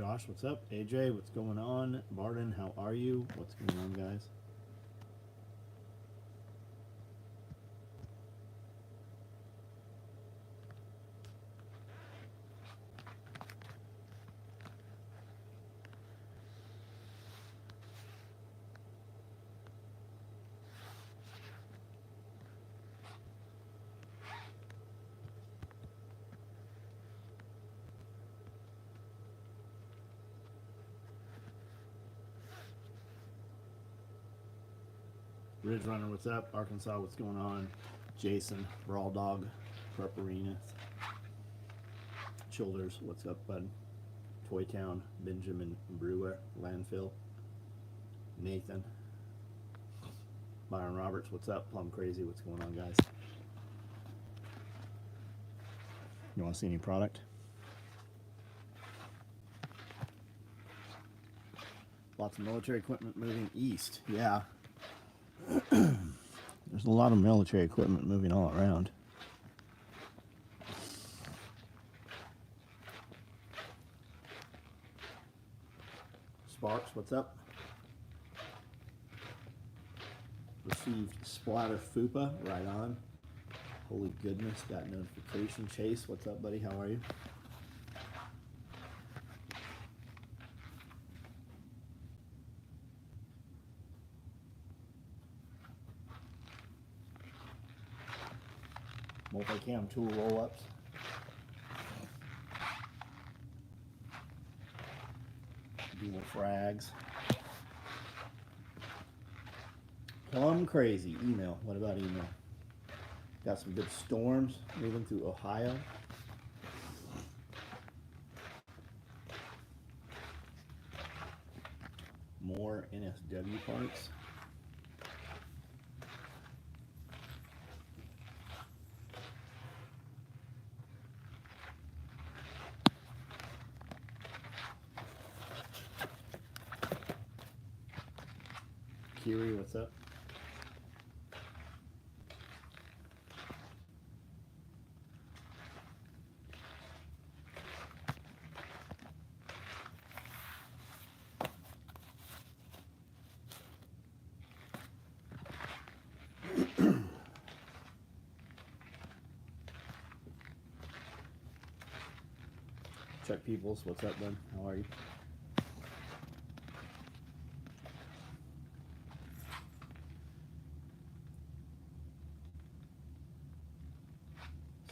Josh, what's up? AJ, what's going on? Barden, how are you? What's going on, guys? Ridge Runner, what's up? Arkansas, what's going on? Jason, Brawl Dog, Preparina, Childers, what's up, bud? Toy Town, Benjamin Brewer, Landfill, Nathan, Byron Roberts, what's up? Plum Crazy, what's going on, guys? You want to see any product? Lots of military equipment moving east. Yeah. There's a lot of military equipment moving all around. Sparks, what's up? Received Splatter Fupa, right on. Holy goodness, got notification. Chase, what's up, buddy? How are you? Multicam tool roll-ups. Dual frags. Plum Crazy, email. What about email? Got some good storms moving through Ohio. More NSW parts. Kiri, what's up? Chuck Peoples, what's up, bud? How are you?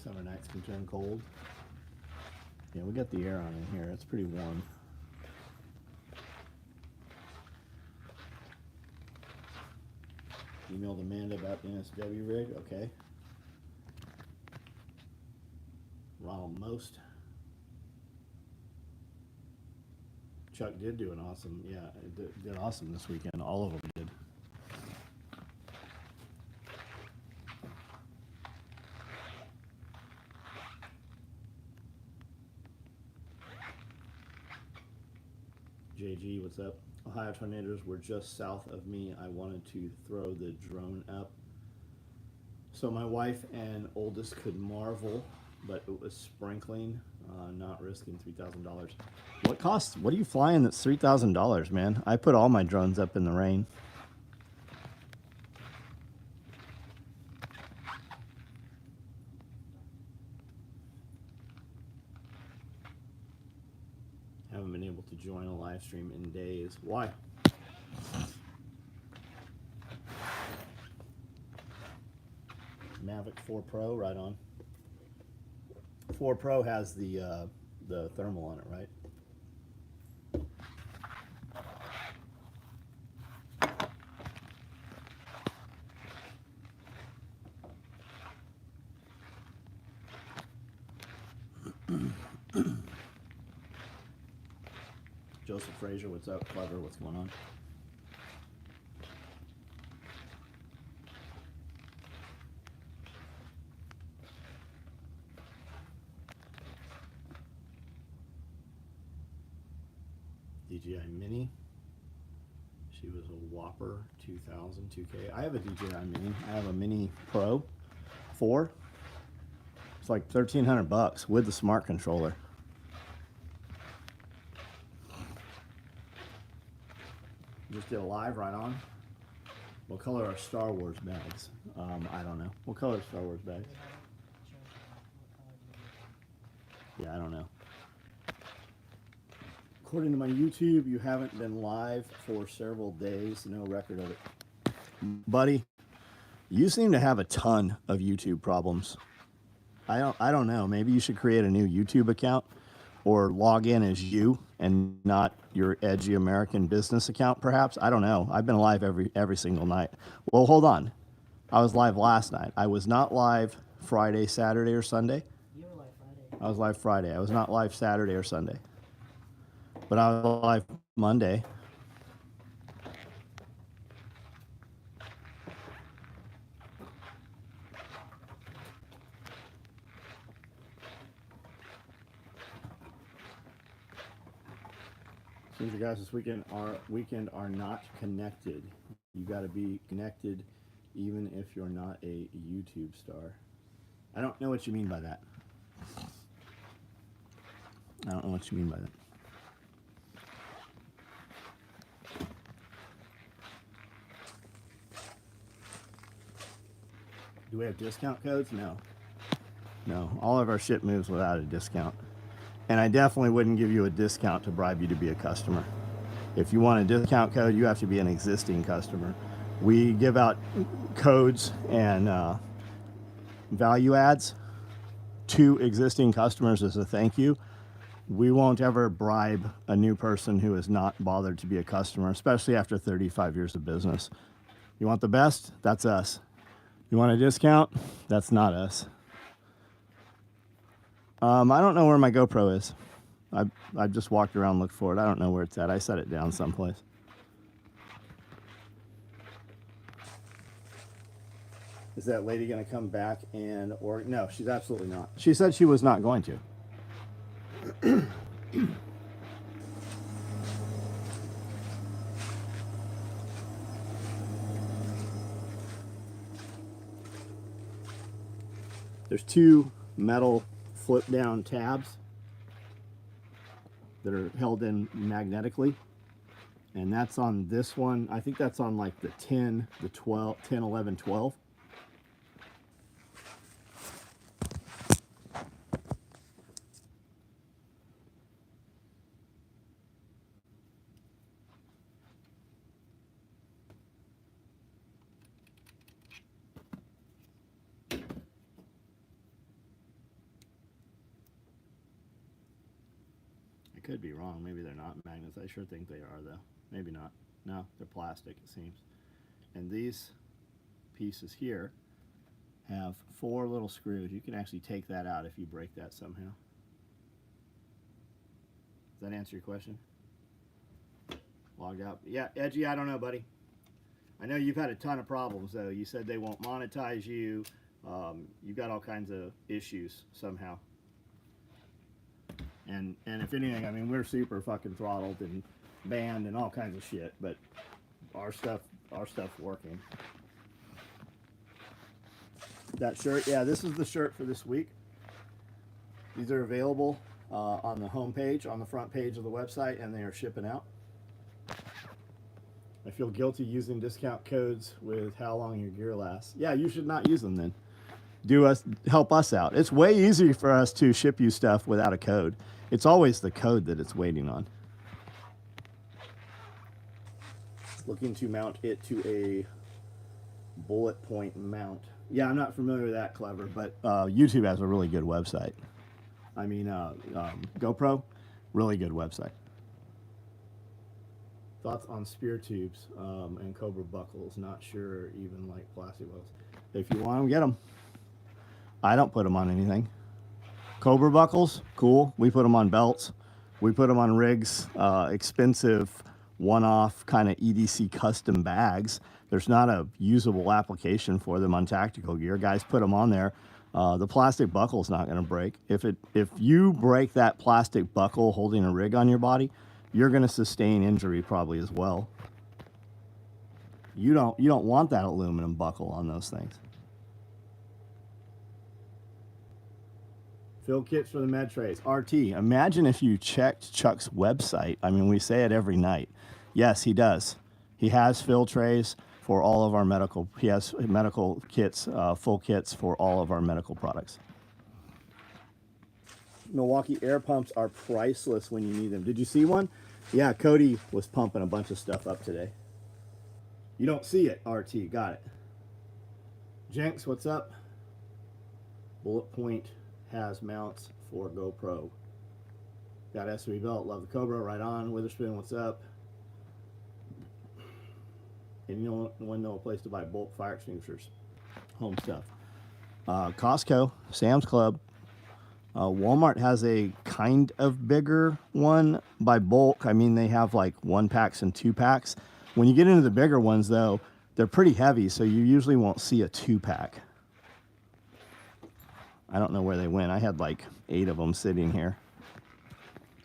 Summer nights can turn cold. Yeah, we got the air on in here. It's pretty warm. Emailed Amanda about the NSW rig. Okay. Ronald Most. Chuck did do an awesome, yeah, it did awesome this weekend. All of them did. JG, what's up? Ohio tornadoes were just south of me. I wanted to throw the drone up so my wife and oldest could marvel, but it was sprinkling, not risking $3,000. What costs? What are you flying that's $3,000, man? I put all my drones up in the rain. Haven't been able to join a live stream in days. Why? Mavic 4 Pro, right on. 4 Pro has the thermal on it, right? Joseph Frazier, what's up? Clever, what's going on? DJI Mini. She was a Whopper 2000 2K. I have a DJI Mini. I have a Mini Pro 4. It's like $1,300 with the smart controller. just did a live right on. What color are Star Wars bags? I don't know. What color are Star Wars bags? Yeah, I don't know. According to my YouTube, you haven't been live for several days. No record of it. Buddy, you seem to have a ton of YouTube problems. I don't know. Maybe you should create a new YouTube account or log in as you and not your edgy American business account, perhaps. I don't know. I've been live every single night. Well, hold on. I was live last night. I was not live Friday, Saturday, or Sunday. You were live Friday. I was live Friday. I was not live Saturday or Sunday. But I was live Monday. Seems you guys this weekend are not connected. You got to be connected even if you're not a YouTube star. I don't know what you mean by that. I don't know what you mean by that. Do we have discount codes? No. No. All of our shit moves without a discount. And I definitely wouldn't give you a discount to bribe you to be a customer. If you want a discount code, you have to be an existing customer. We give out codes and value adds to existing customers as a thank you. We won't ever bribe a new person who is not bothered to be a customer, especially after 35 years of business. You want the best? That's us. You want a discount? That's not us. I don't know where my GoPro is. I've just walked around, looked for it. I don't know where it's at. I set it down someplace. Is that lady going to come back and, or no, she's absolutely not. She said she was not going to. There's two metal flip down tabs that are held in magnetically, and that's on this one. I think that's on like the 10, the 12, 10, 11, 12. Could be wrong. Maybe they're not magnets. I sure think they are, though. Maybe not. No, they're plastic, it seems. And these pieces here have 4 little screws. You can actually take that out if you break that somehow. Does that answer your question? Logged out. Yeah, Edgy, I don't know, buddy. I know you've had a ton of problems, though. You said they won't monetize you. You've got all kinds of issues somehow. And if anything, I mean, we're super fucking throttled and banned and all kinds of shit, but our stuff's working. That shirt, yeah, this is the shirt for this week. These are available on the home page, on the front page of the website, and they are shipping out. I feel guilty using discount codes with how long your gear lasts. Yeah, you should not use them then. Help us out. It's way easier for us to ship you stuff without a code. It's always the code that it's waiting on. Looking to mount it to a bullet point mount. Yeah, I'm not familiar with that, Clever, but YouTube has a really good website. I mean, GoPro, really good website. Thoughts on spear tubes and Cobra buckles? Not sure, even like plastic buckles. If you want them, get them. I don't put them on anything. Cobra buckles, cool. We put them on belts. We put them on rigs, expensive one-off kind of EDC custom bags. There's not a usable application for them on tactical gear. Guys put them on there. The plastic buckle's not going to break. If you break that plastic buckle holding a rig on your body, you're going to sustain injury probably as well. You don't want that aluminum buckle on those things. Fill kits for the med trays. RT, imagine if you checked Chuck's website. I mean, we say it every night. Yes, he does. He has fill trays for all of our medical. He has medical kits, full kits for all of our medical products. Milwaukee air pumps are priceless when you need them. Did you see one? Yeah, Cody was pumping a bunch of stuff up today. You don't see it, RT. Got it. Jenks, what's up? Bullet Point has mounts for GoPro. Got SOE belt. Love the Cobra. Right on. Witherspoon, what's up? And you know a place to buy bulk fire extinguishers. Home stuff. Costco, Sam's Club. Walmart has a kind of bigger one by bulk. I mean, they have like 1-packs and 2-packs. When you get into the bigger ones, though, they're pretty heavy, so you usually won't see a 2-pack. I don't know where they went. I had like 8 of them sitting here.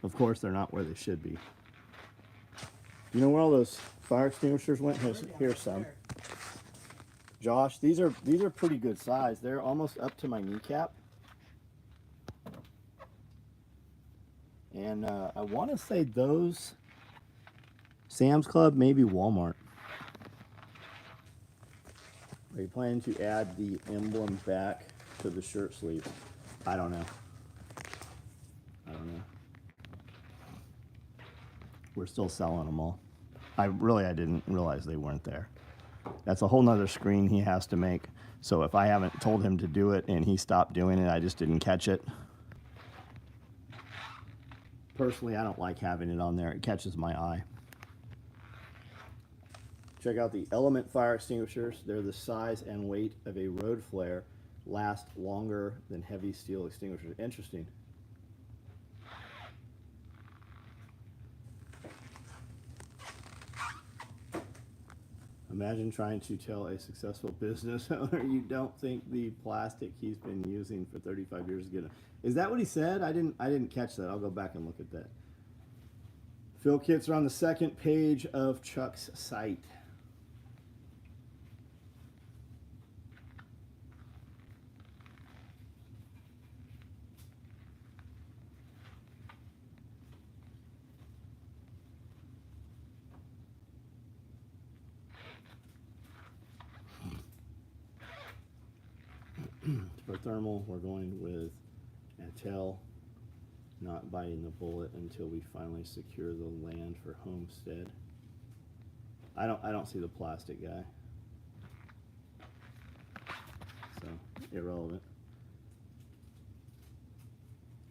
Of course, they're not where they should be. You know where all those fire extinguishers went? Here's some. Josh, these are pretty good size. They're almost up to my kneecap. And I want to say those, Sam's Club, maybe Walmart. Are you planning to add the emblem back to the shirt sleeve? I don't know. We're still selling them all. I didn't realize they weren't there. That's a whole nother screen he has to make. So if I haven't told him to do it and he stopped doing it, I just didn't catch it. Personally, I don't like having it on there. It catches my eye. Check out the Element fire extinguishers. They're the size and weight of a road flare. Last longer than heavy steel extinguishers. Interesting. Imagine trying to tell a successful business owner you don't think the plastic he's been using for 35 years is good. Is that what he said? I didn't catch that. I'll go back and look at that. Fill kits are on the second page of Chuck's site. For thermal, we're going with Antel, not biting the bullet until we finally secure the land for Homestead. I don't see the plastic guy, so irrelevant.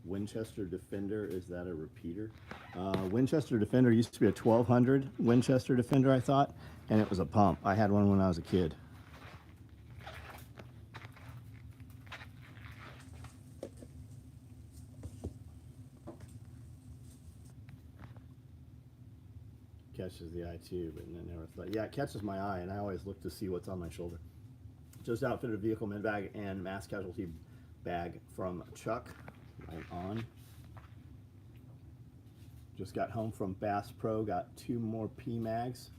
Winchester Defender, is that a repeater? Winchester Defender used to be a 1200 Winchester Defender, I thought, and it was a pump. I had one when I was a kid. Catches the eye too, but I never thought. Yeah, it catches my eye, and I always look to see what's on my shoulder. Just outfitted a vehicle med bag and mass casualty bag from Chuck. Right on. Just got home from Bass Pro. Got 2 more P mags.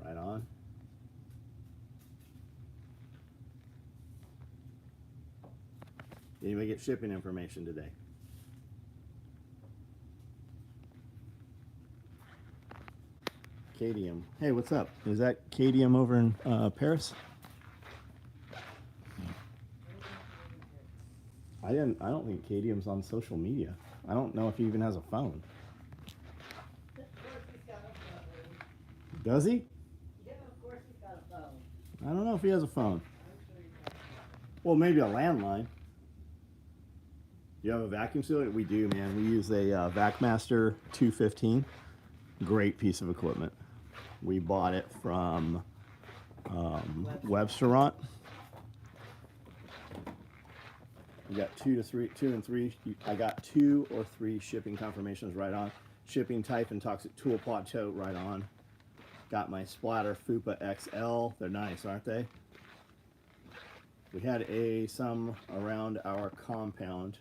Right on. Anybody get shipping information today? Cadium. Hey, what's up? Is that Cadium over in Paris? I don't think Cadium's on social media. I don't know if he even has a phone. Does he? Yeah, of course he's got a phone. I don't know if he has a phone. Well, maybe a landline. You have a vacuum sealer? We do, man. We use a VacMaster 215. Great piece of equipment. We bought it from Websterant. We got 2 and 3. I got 2 or 3 shipping confirmations right on. Shipping type and toxic tool pot tote right on. Got my Splatter Fupa XL. They're nice, aren't they? We had some around our compound,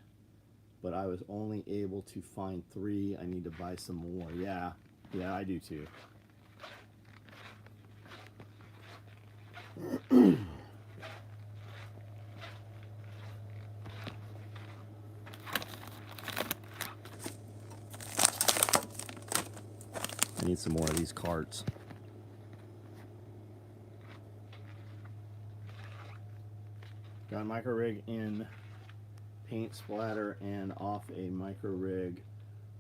but I was only able to find 3. I need to buy some more. Yeah, I do too. I need some more of these carts. Got a micro rig in paint splatter and off a micro rig.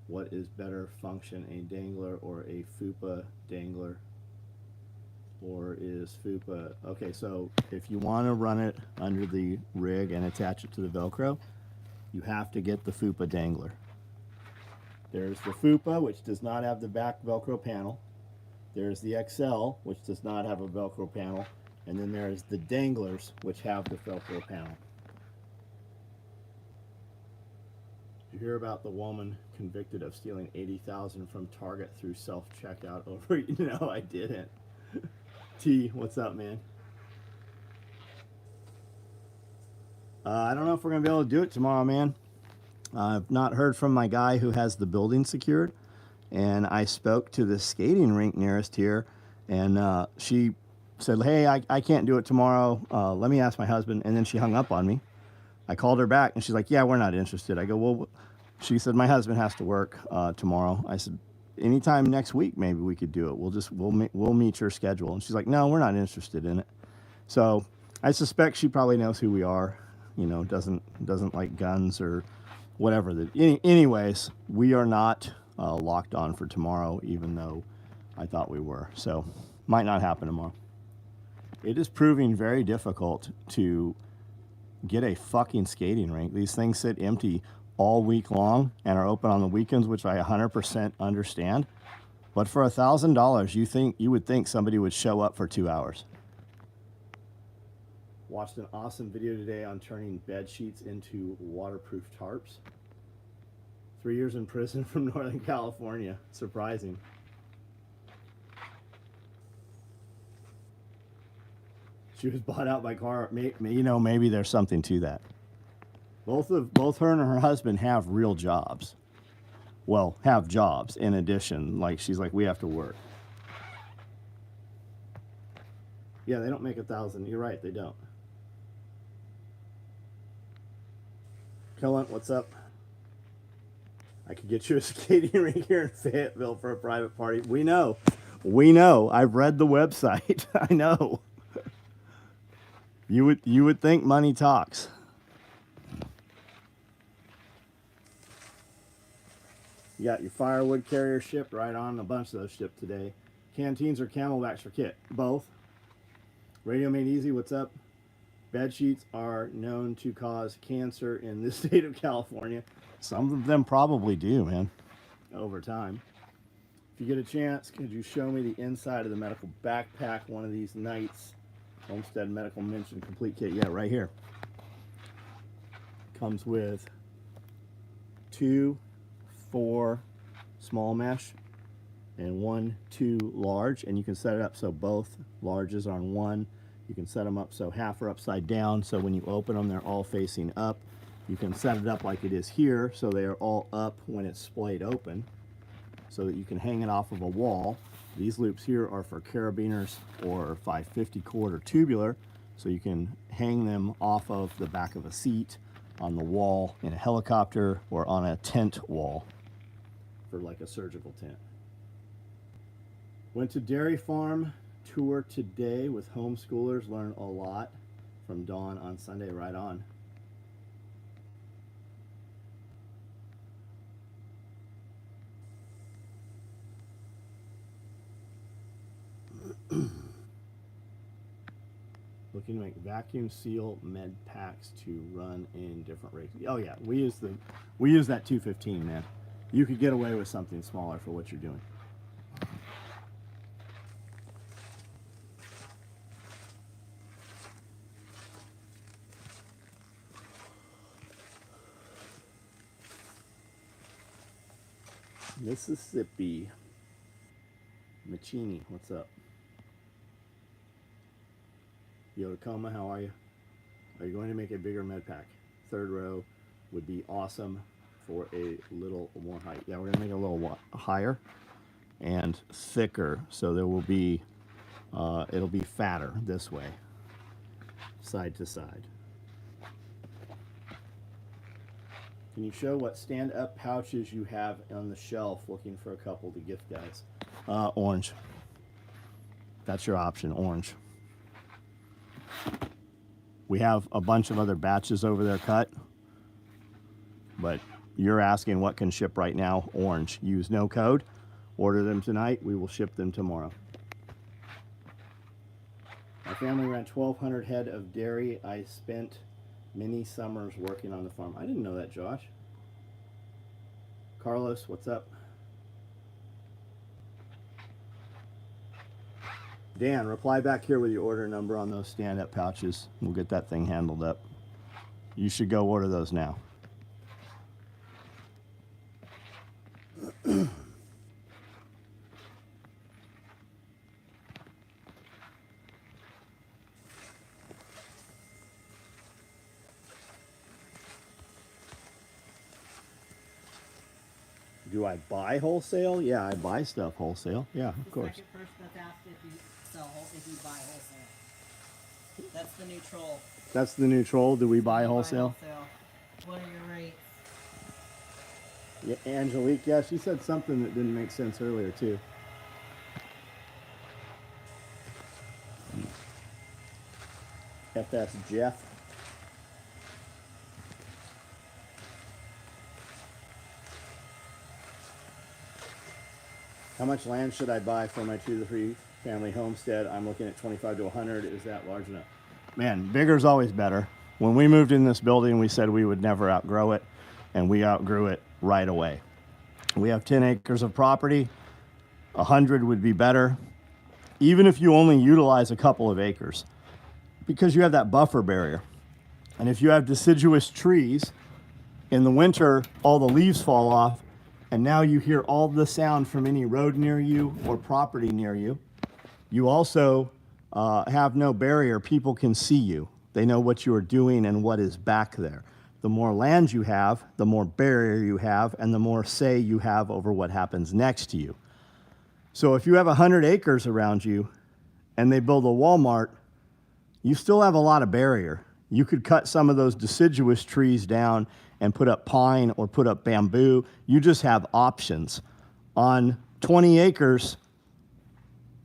What is better function, a dangler or a FUPA dangler? Or is FUPA, okay, so if you want to run it under the rig and attach it to the Velcro, you have to get the FUPA dangler. There's the FUPA, which does not have the back Velcro panel. There's the XL, which does not have a Velcro panel. And then there's the danglers, which have the Velcro panel. Did you hear about the woman convicted of stealing $80,000 from Target through self-checkout over? No, I didn't. T, what's up, man? I don't know if we're going to be able to do it tomorrow, man. I've not heard from my guy who has the building secured. And I spoke to the skating rink nearest here. And she said, hey, I can't do it tomorrow. Let me ask my husband. And then she hung up on me. I called her back and she's like, yeah, we're not interested. I go, well, she said, my husband has to work tomorrow. I said, anytime next week, maybe we could do it. We'll meet your schedule. And she's like, no, we're not interested in it. So I suspect she probably knows who we are, you know, doesn't like guns or whatever. Anyways, we are not locked on for tomorrow, even though I thought we were. So might not happen tomorrow. It is proving very difficult to get a fucking skating rink. These things sit empty all week long and are open on the weekends, which I 100% understand. But for $1,000, you would think somebody would show up for 2 hours. Watched an awesome video today on turning bed sheets into waterproof tarps. 3 years in prison from Northern California. Surprising. She was bought out by car. You know, maybe there's something to that. Both her and her husband have real jobs. Well, have jobs in addition. Like, she's like, we have to work. Yeah, they don't make 1,000. You're right, they don't. Kellen, what's up? I could get you a skating rink here in Fayetteville for a private party. We know. I've read the website. I know. You would think money talks. You got your firewood carrier shipped right on. A bunch of those shipped today. Canteens or camelbacks for kit? Both. Radio Made Easy, what's up? Bed sheets are known to cause cancer in the state of California. Some of them probably do, man, over time. If you get a chance, could you show me the inside of the medical backpack one of these nights? Homestead Medical Mention Complete Kit. Yeah, right here. Comes with 2 4 small mesh and 1 2 large, and you can set it up so both larges are on one. You can set them up so half are upside down, so when you open them they're all facing up. You can set it up like it is here, so they are all up when it's splayed open, so that you can hang it off of a wall. These loops here are for carabiners or 550 cord or tubular, so you can hang them off of the back of a seat, on the wall in a helicopter, or on a tent wall for like a surgical tent. Went to dairy farm tour today with homeschoolers, learned a lot from Dawn on Sunday. Right on. Looking to make vacuum seal med packs to run in different rigs. Oh yeah, we use that 215, man. You could get away with something smaller for what you're doing. Mississippi. Machini, what's up? Yo, Tacoma, how are you? Are you going to make a bigger med pack? Third row would be awesome for a little more height. Yeah, we're going to make it a little higher and thicker, so there will be, it'll be fatter this way, side to side. Can you show what stand-up pouches you have on the shelf? Looking for a couple to gift guys. Orange. That's your option, orange. We have a bunch of other batches over there cut, but you're asking what can ship right now. Orange. Use no code. Order them tonight. We will ship them tomorrow. My family ran 1,200 head of dairy. I spent many summers working on the farm. I didn't know that, Josh. Carlos, what's up? Dan, reply back here with your order number on those stand-up pouches. We'll get that thing handled up. You should go order those now. Do I buy wholesale? Yeah, I buy stuff wholesale. Yeah, of course. The second person that's asked if you if you buy wholesale. That's the new troll. That's the new troll. Do we buy wholesale? What are your rates? Yeah, Angelique, yeah, she said something that didn't make sense earlier too. FS Jeff. How much land should I buy for my 2 to 3 family homestead? I'm looking at 25 to 100. Is that large enough? Man, bigger's always better. When we moved in this building, we said we would never outgrow it, and we outgrew it right away. We have 10 acres of property. 100 would be better, even if you only utilize a couple of acres, because you have that buffer barrier. And if you have deciduous trees, in the winter, all the leaves fall off, and now you hear all the sound from any road near you or property near you. You also have no barrier. People can see you. They know what you are doing and what is back there. The more land you have, the more barrier you have, and the more say you have over what happens next to you. So if you have 100 acres around you and they build a Walmart, you still have a lot of barrier. You could cut some of those deciduous trees down and put up pine or put up bamboo. You just have options. On 20 acres,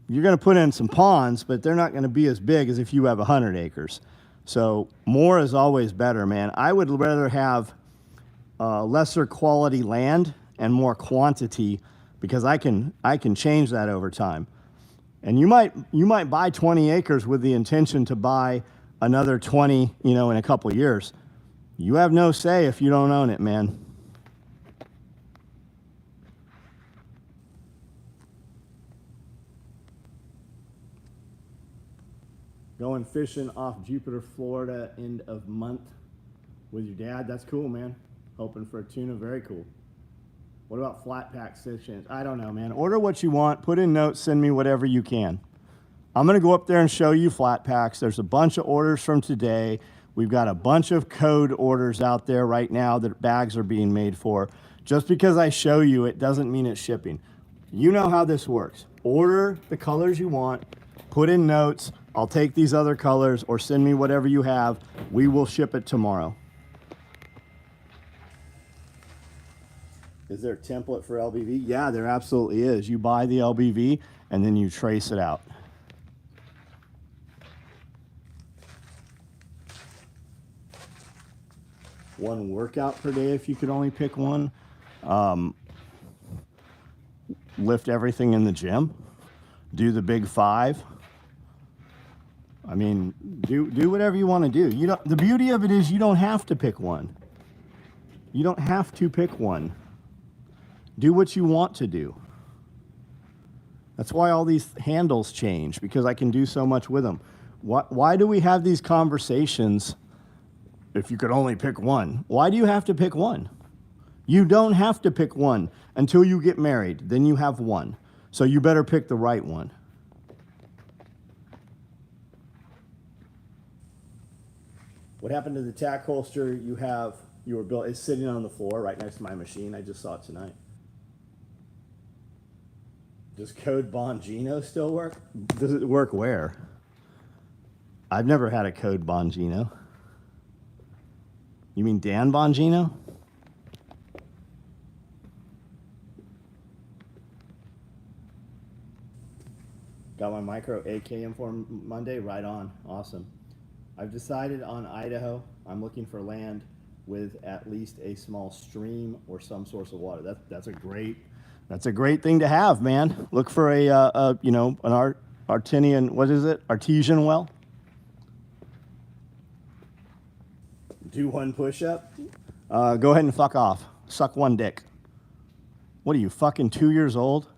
you're gonna put in some ponds, but they're not gonna be as big as if you have 100 acres. So more is always better, man. I would rather have lesser quality land and more quantity, because I can change that over time. And you might buy 20 acres with the intention to buy another 20, in a couple of years. You have no say if you don't own it, man. Going fishing off Jupiter, Florida, end of month with your dad. That's cool, man. Hoping for a tuna. Very cool. What about flat pack sections? I don't know, man. Order what you want. Put in notes. Send me whatever you can. I'm going to go up there and show you flat packs. There's a bunch of orders from today. We've got a bunch of code orders out there right now that bags are being made for. Just because I show you, it doesn't mean it's shipping. You know how this works. Order the colors you want, put in notes. I'll take these other colors, or send me whatever you have. We will ship it tomorrow. Is there a template for LBV? Yeah, there absolutely is. You buy the LBV and then you trace it out. One workout per day if you could only pick one. Lift everything in the gym. Do the big 5. I mean, do whatever you want to do. The beauty of it is you don't have to pick one. You don't have to pick one. Do what you want to do. That's why all these handles change, because I can do so much with them. Why do we have these conversations? If you could only pick one, why do you have to pick one? You don't have to pick one until you get married. Then you have one. So you better pick the right one. What happened to the tack holster you were built? It's sitting on the floor right next to my machine. I just saw it tonight. Does code Bongino still work? Does it work where? I've never had a code Bongino. You mean Dan Bongino? Got my micro AKM for Monday? Right on. Awesome. I've decided on Idaho. I'm looking for land with at least a small stream or some source of water. That's a great thing to have, man. Look for an artesian, what is it? Artesian well. Do one push-up. Go ahead and fuck off. Suck one dick. What are you, fucking 2 years old?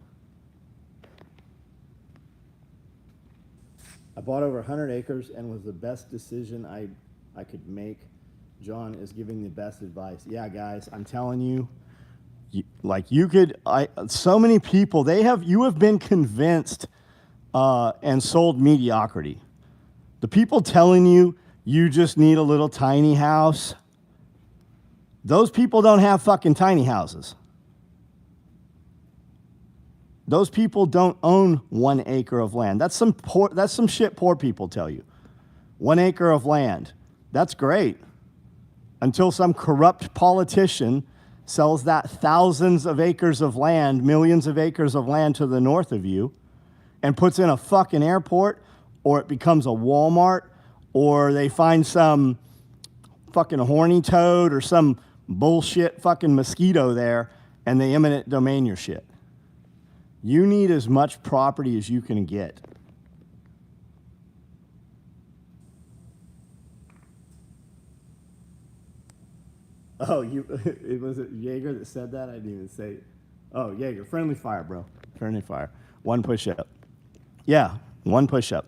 I bought over 100 acres and was the best decision I could make. John is giving the best advice. Yeah, guys, I'm telling you, so many people, you have been convinced and sold mediocrity. The people telling you you just need a little tiny house, those people don't have fucking tiny houses. Those people don't own 1 acre of land. That's some shit poor people tell you. 1 acre of land. That's great. Until some corrupt politician sells that thousands of acres of land, millions of acres of land to the north of you, and puts in a fucking airport, or it becomes a Walmart, or they find some fucking horny toad or some bullshit fucking mosquito there, and they eminent domain your shit. You need as much property as you can get. Oh, was it Jaeger that said that? I didn't even say it. Oh, Jaeger, friendly fire, bro. Friendly fire. 1 push-up. Yeah, 1 push-up.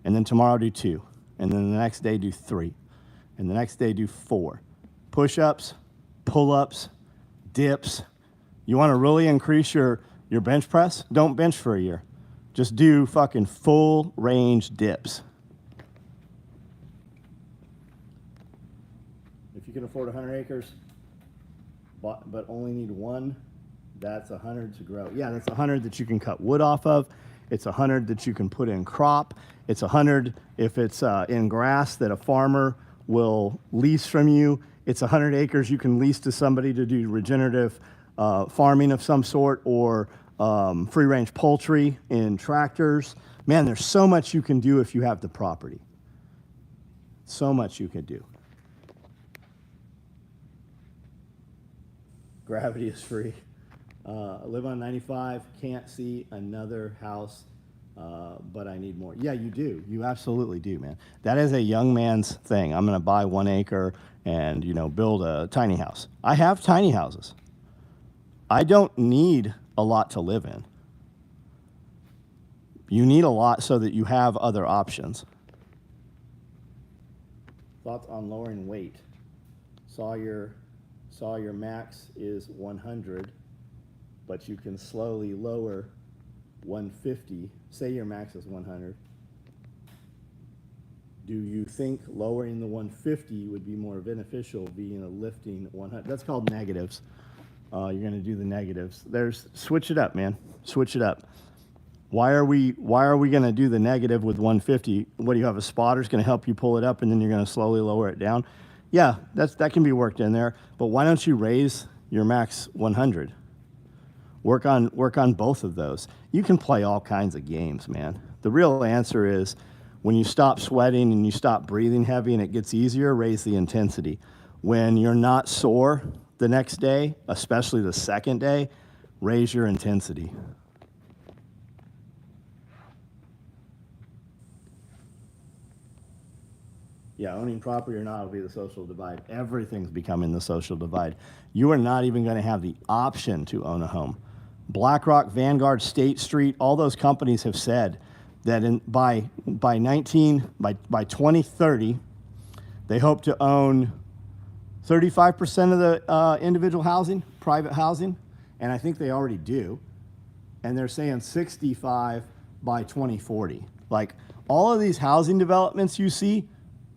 And then tomorrow do 2. And then the next day do 3. And the next day do 4. Push-ups, pull-ups, dips. You want to really increase your bench press? Don't bench for a year. Just do fucking full range dips. If you can afford 100 acres, but only need 1, that's 100 to grow. Yeah, that's 100 that you can cut wood off of. It's 100 that you can put in crop. It's 100 if it's in grass that a farmer will lease from you. It's 100 acres you can lease to somebody to do regenerative farming of some sort, or free-range poultry in tractors. Man, there's so much you can do if you have the property. So much you can do. Gravity is free. I live on 95, can't see another house, but I need more. Yeah, you do. You absolutely do, man. That is a young man's thing. I'm going to buy 1 acre and, build a tiny house. I have tiny houses. I don't need a lot to live in. You need a lot so that you have other options. Thoughts on lowering weight? Saw your max is 100, but you can slowly lower 150. Say your max is 100. Do you think lowering the 150 would be more beneficial being a lifting 100? That's called negatives. You're going to do the negatives. Switch it up, man. Switch it up. Why are we going to do the negative with 150? What do you have? A spotter's going to help you pull it up, and then you're going to slowly lower it down? Yeah, that can be worked in there. But why don't you raise your max 100? Work on both of those. You can play all kinds of games, man. The real answer is when you stop sweating and you stop breathing heavy and it gets easier, raise the intensity. When you're not sore the next day, especially the second day, raise your intensity. Yeah, owning property or not will be the social divide. Everything's becoming the social divide. You are not even going to have the option to own a home. BlackRock, Vanguard, State Street, all those companies have said that by 2030, they hope to own 35% of the individual housing, private housing, and I think they already do. And they're saying 65 by 2040. Like, all of these housing developments you see,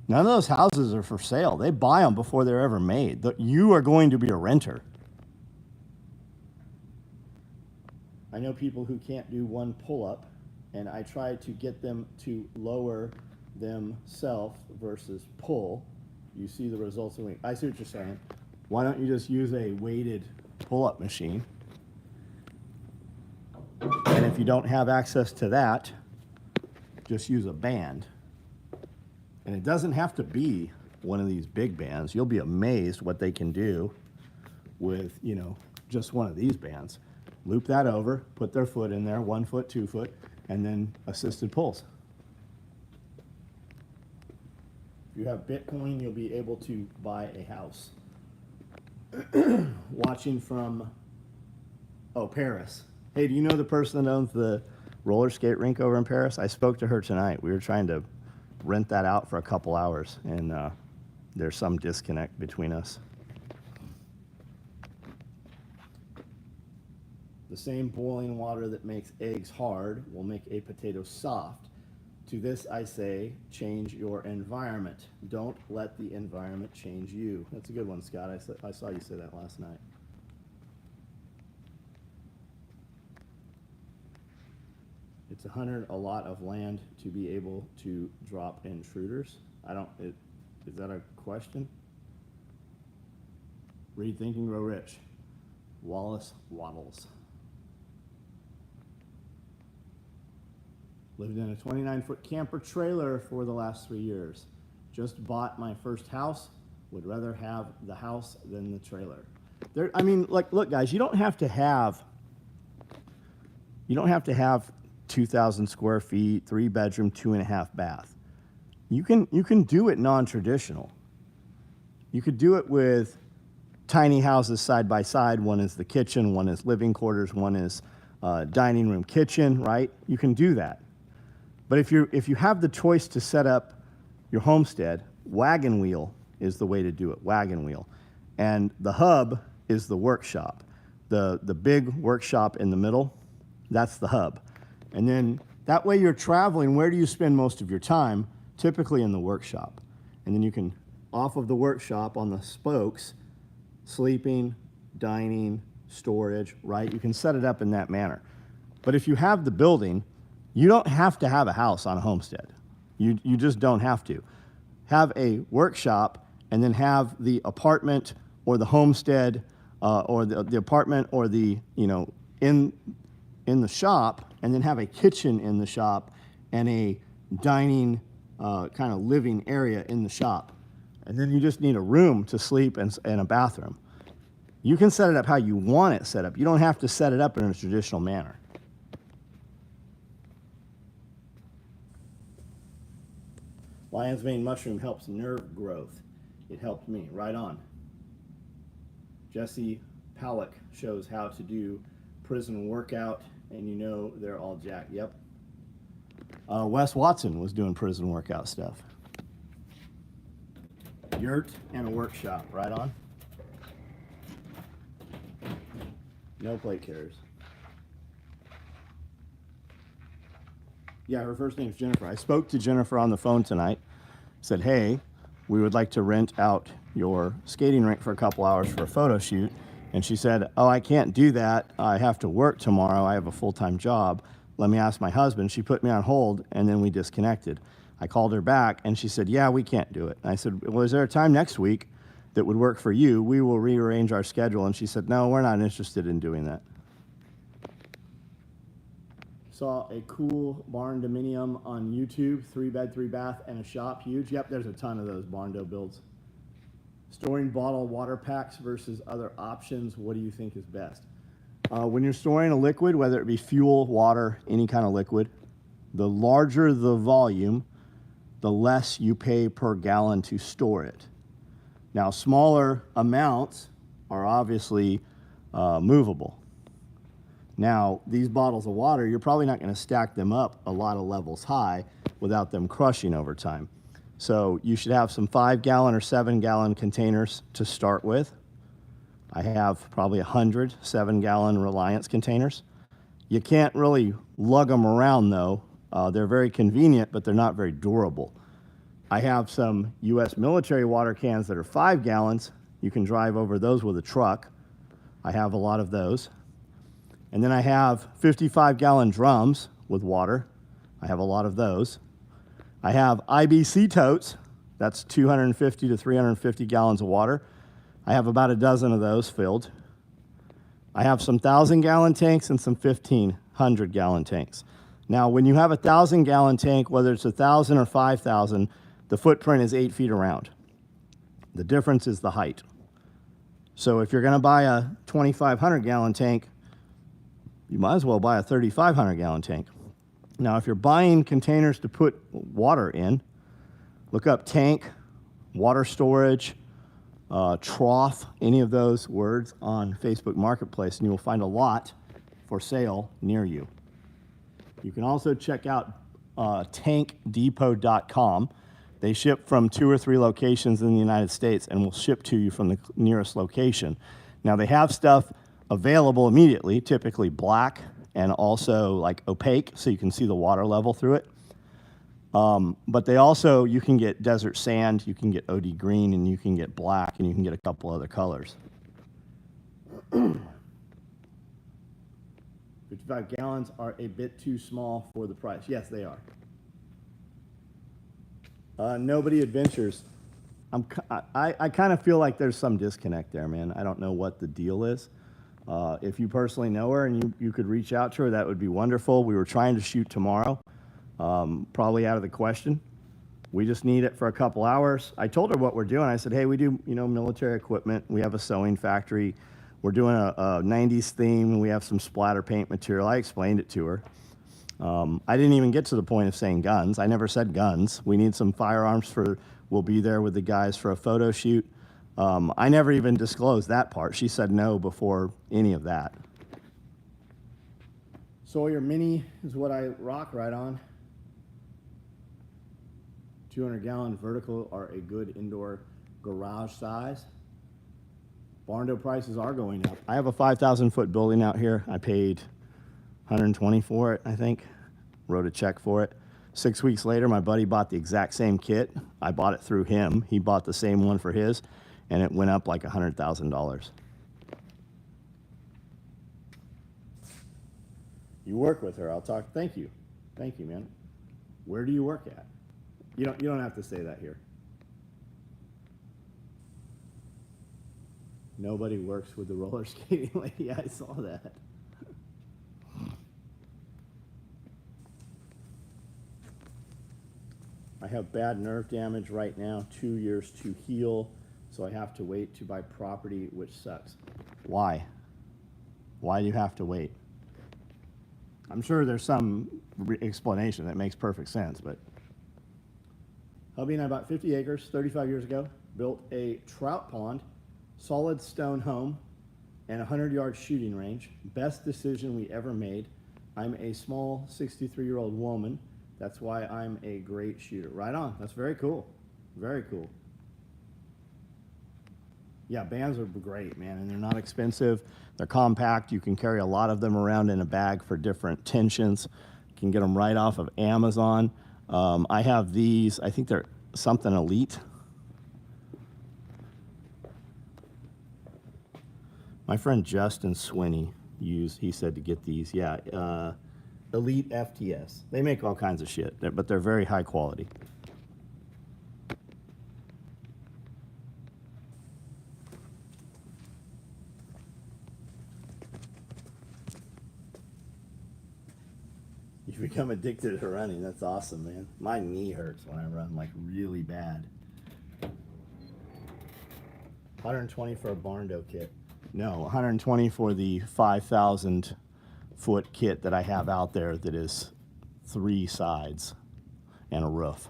none of those houses are for sale. They buy them before they're ever made. You are going to be a renter. I know people who can't do 1 pull-up, and I try to get them to lower themselves versus pull. You see the results of I see what you're saying. Why don't you just use a weighted pull-up machine? And if you don't have access to that, just use a band. And it doesn't have to be one of these big bands. You'll be amazed what they can do with, you know, just one of these bands. Loop that over, put their foot in there, 1 foot, 2 foot, and then assisted pulls. If you have Bitcoin, you'll be able to buy a house. Watching from, Paris. Hey, do you know the person that owns the roller skate rink over in Paris? I spoke to her tonight. We were trying to rent that out for a couple hours, and there's some disconnect between us. The same boiling water that makes eggs hard will make a potato soft. To this I say, change your environment. Don't let the environment change you. That's a good one, Scott. I saw you say that last night. It's a lot of land to be able to drop intruders. Is that a question? Read Think and Grow Rich. Wallace Waddles. Lived in a 29-foot camper trailer for the last 3 years. Just bought my first house. Would rather have the house than the trailer. Look, guys, you don't have to have 2,000 square feet, 3-bedroom, 2.5 bath. You can do it non-traditional. You could do it with tiny houses side by side. One is the kitchen, one is living quarters, one is dining room kitchen, right? You can do that. But if you have the choice to set up your homestead, wagon wheel is the way to do it, wagon wheel. And the hub is the workshop. The big workshop in the middle, that's the hub. And then that way you're traveling, where do you spend most of your time? Typically in the workshop. And then you can, off of the workshop on the spokes, sleeping, dining, storage, right? You can set it up in that manner. But if you have the building, you don't have to have a house on a homestead. You just don't have to. Have a workshop and then have the apartment or the homestead or the apartment or the, in the shop, and then have a kitchen in the shop and a dining kind of living area in the shop. And then you just need a room to sleep and a bathroom. You can set it up how you want it set up. You don't have to set it up in a traditional manner. Lion's mane mushroom helps nerve growth. It helped me. Right on. Jesse Powlick shows how to do prison workout, and they're all jacked. Yep. Wes Watson was doing prison workout stuff. Yurt and a workshop. Right on. No plate carriers. Yeah, her first name's Jennifer. I spoke to Jennifer on the phone tonight. Said, hey, we would like to rent out your skating rink for a couple hours for a photo shoot. And she said, oh, I can't do that. I have to work tomorrow. I have a full-time job. Let me ask my husband. She put me on hold, and then we disconnected. I called her back, and she said, yeah, we can't do it. And I said, well, is there a time next week that would work for you? We will rearrange our schedule. And she said, no, we're not interested in doing that. Saw a cool barn dominium on YouTube, 3-bed, 3-bath, and a shop, huge. Yep, there's a ton of those barn do builds. Storing bottled water packs versus other options, what do you think is best? When you're storing a liquid, whether it be fuel, water, any kind of liquid, the larger the volume, the less you pay per gallon to store it. Now, smaller amounts are obviously movable. Now, these bottles of water, you're probably not going to stack them up a lot of levels high without them crushing over time. So you should have some 5-gallon or 7-gallon containers to start with. I have probably 100 7-gallon Reliance containers. You can't really lug them around, though. They're very convenient, but they're not very durable. I have some U.S. military water cans that are 5 gallons. You can drive over those with a truck. I have a lot of those. And then I have 55-gallon drums with water. I have a lot of those. I have IBC totes. That's 250 to 350 gallons of water. I have about a dozen of those filled. I have some 1,000-gallon tanks and some 1,500-gallon tanks. Now, when you have a 1,000-gallon tank, whether it's 1,000 or 5,000, The footprint is 8 feet around. The difference is the height. So if you're going to buy a 2,500 gallon tank, you might as well buy a 3,500 gallon tank. Now, if you're buying containers to put water in, look up tank, water storage, trough, any of those words on Facebook Marketplace, and you will find a lot for sale near you. You can also check out tankdepot.com. They ship from 2 or 3 locations in the United States and will ship to you from the nearest location. Now, they have stuff available immediately, typically black and also like opaque, so you can see the water level through it. But they also, you can get desert sand, you can get OD green, and you can get black, and you can get a couple other colors. 55 gallons are a bit too small for the price. Yes, they are. Nobody adventures. I kind of feel like there's some disconnect there, man. I don't know what the deal is. If you personally know her and you could reach out to her, that would be wonderful. We were trying to shoot tomorrow. Probably out of the question. We just need it for a couple hours. I told her what we're doing. I said, hey, we do, military equipment. We have a sewing factory. We're doing a 90s theme. We have some splatter paint material. I explained it to her. I didn't even get to the point of saying guns. I never said guns. We need some firearms we'll be there with the guys for a photo shoot. I never even disclosed that part. She said no before any of that. Sawyer Mini is what I rock right on. 200-gallon vertical are a good indoor garage size. Barn door prices are going up. I have a 5,000-foot building out here. I paid $120 for it, I think. Wrote a check for it. 6 weeks later, my buddy bought the exact same kit. I bought it through him. He bought the same one for his, and it went up like $100,000. You work with her. I'll talk. Thank you, man. Where do you work at? You don't have to say that here. Nobody works with the roller skating lady. I saw that. I have bad nerve damage right now, 2 years to heal, so I have to wait to buy property, which sucks. Why? Why do you have to wait? I'm sure there's some explanation that makes perfect sense, but hubby and I bought 50 acres 35 years ago, built a trout pond, solid stone home, and a 100-yard shooting range. Best decision we ever made. I'm a small 63-year-old woman. That's why I'm a great shooter. Right on. That's very cool. Very cool. Yeah, bands are great, man, and they're not expensive. They're compact. You can carry a lot of them around in a bag for different tensions. You can get them right off of Amazon. I have these. I think they're something elite. My friend Justin Swinney he said to get these. Yeah, Elite FTS. They make all kinds of shit, but they're very high quality. You become addicted to running. That's awesome, man. My knee hurts when I run, like really bad. 120 for a barn door kit. No, 120 for the 5,000-foot kit that I have out there that is 3 sides and a roof.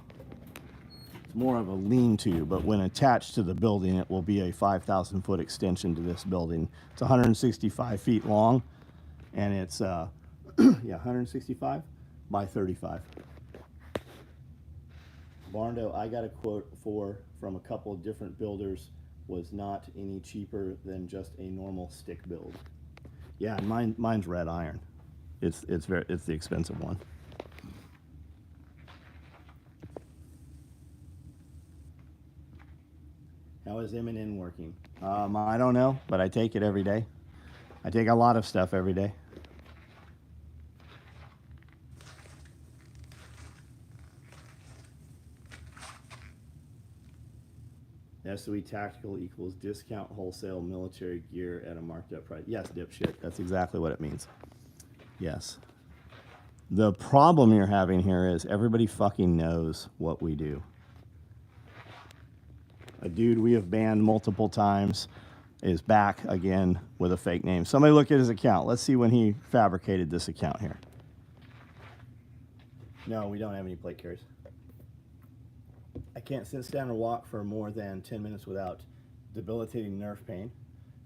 It's more of a lean-to, but when attached to the building, it will be a 5,000-foot extension to this building. It's 165 feet long, and it's 165 by 35. Barn door, I got a quote from a couple of different builders, was not any cheaper than just a normal stick build. Yeah, mine's red iron. It's the expensive one. How is M&N working? I don't know, but I take it every day. I take a lot of stuff every day. SOE Tactical equals discount wholesale military gear at a marked up price. Yes, dipshit. That's exactly what it means. Yes. The problem you're having here is everybody fucking knows what we do. A dude we have banned multiple times is back again with a fake name. Somebody look at his account. Let's see when he fabricated this account here. No, we don't have any plate carriers. I can't sit, stand, or walk for more than 10 minutes without debilitating nerve pain.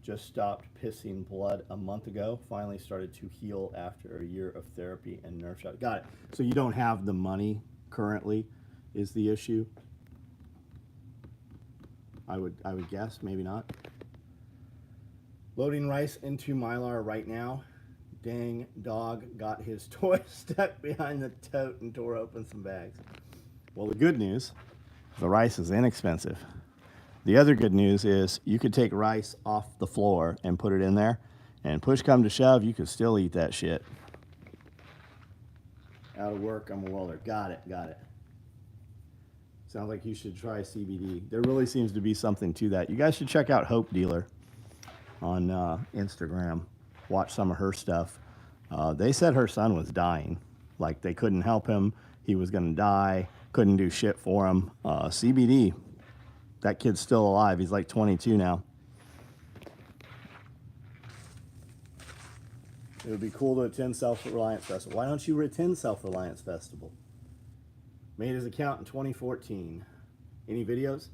Just stopped pissing blood a month ago. Finally started to heal after a year of therapy and nerve shot. Got it. So you don't have the money currently is the issue? I would guess, maybe not. Loading rice into Mylar right now. Dang dog got his toy stuck behind the tote and tore open some bags. Well, the good news, the rice is inexpensive. The other good news is you could take rice off the floor and put it in there, and push come to shove, you could still eat that shit. Out of work, I'm a welder. Got it, got it. Sounds like you should try CBD. There really seems to be something to that. You guys should check out Hope Dealer on Instagram. Watch some of her stuff. They said her son was dying. Like they couldn't help him. He was going to die. Couldn't do shit for him. CBD. That kid's still alive. He's like 22 now. It would be cool to attend Self-Reliance Festival. Why don't you attend Self-Reliance Festival? Made his account in 2014. Any videos?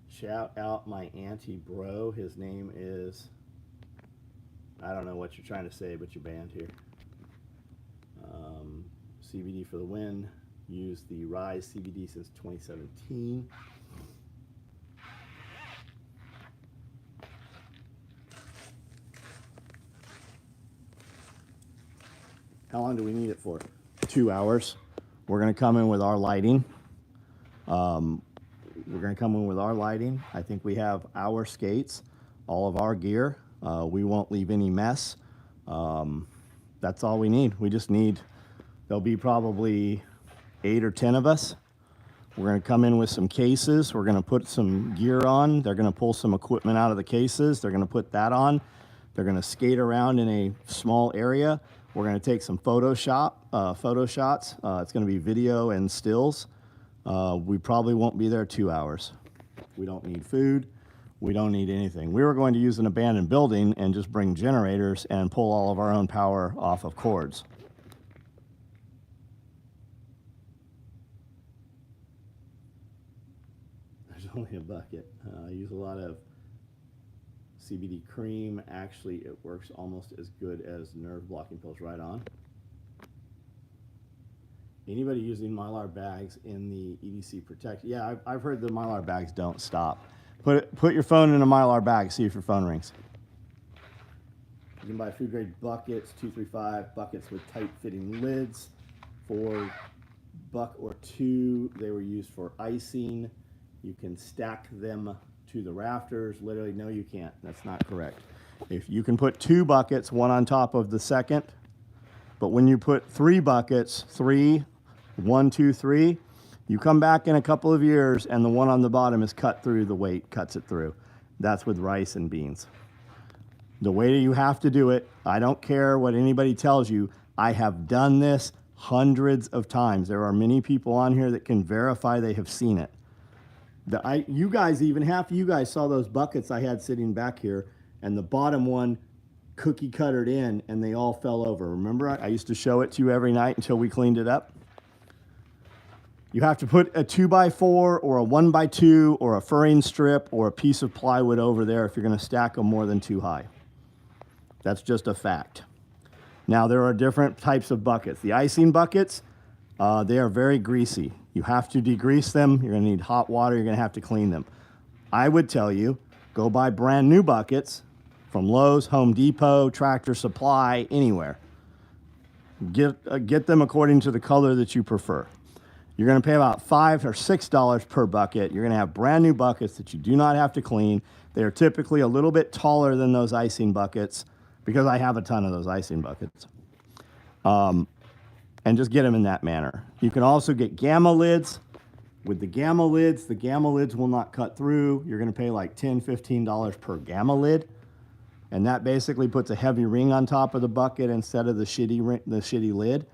Shout out my auntie bro. His name is, I don't know what you're trying to say, but you're banned here. CBD for the win. Use the Rise CBD since 2017. How long do we need it for? 2 hours. We're going to come in with our lighting. I think we have our skates, all of our gear. We won't leave any mess. That's all we need. We just need, there'll be probably 8 or 10 of us. We're going to come in with some cases. We're going to put some gear on. They're going to pull some equipment out of the cases. They're going to put that on. They're going to skate around in a small area. We're going to take some photo shots. It's going to be video and stills. We probably won't be there 2 hours. We don't need food. We don't need anything. We were going to use an abandoned building and just bring generators and pull all of our own power off of cords. There's only a bucket. I use a lot of CBD cream. Actually, it works almost as good as nerve blocking pills. Right on. Anybody using Mylar bags in the EDC Protect? Yeah, I've heard the Mylar bags don't stop. Put your phone in a Mylar bag, see if your phone rings. You can buy food grade buckets, 235 buckets with tight fitting lids for $1 or $2. They were used for icing. You can stack them to the rafters. Literally, no, you can't. That's not correct. If you can put 2 buckets, one on top of the second, but when you put 3 buckets, 1, 2, 3, you come back in a couple of years and the one on the bottom is cut through, the weight cuts it through. That's with rice and beans. The way you have to do it, I don't care what anybody tells you, I have done this hundreds of times. There are many people on here that can verify they have seen it. You guys, even half of you guys saw those buckets I had sitting back here, and the bottom one cookie cuttered in and they all fell over. Remember, I used to show it to you every night until we cleaned it up. You have to put a 2x4 or a 1x2 or a furring strip or a piece of plywood over there if you're going to stack them more than 2 high. That's just a fact. Now, there are different types of buckets. The icing buckets, they are very greasy. You have to degrease them. You're going to need hot water. You're going to have to clean them. I would tell you, go buy brand new buckets from Lowe's, Home Depot, Tractor Supply, anywhere. Get them according to the color that you prefer. You're going to pay about $5 or $6 per bucket. You're going to have brand new buckets that you do not have to clean. They are typically a little bit taller than those icing buckets because I have a ton of those icing buckets. And just get them in that manner. You can also get gamma lids. With the gamma lids will not cut through. You're going to pay like $10, $15 per gamma lid. And that basically puts a heavy ring on top of the bucket instead of the shitty lid.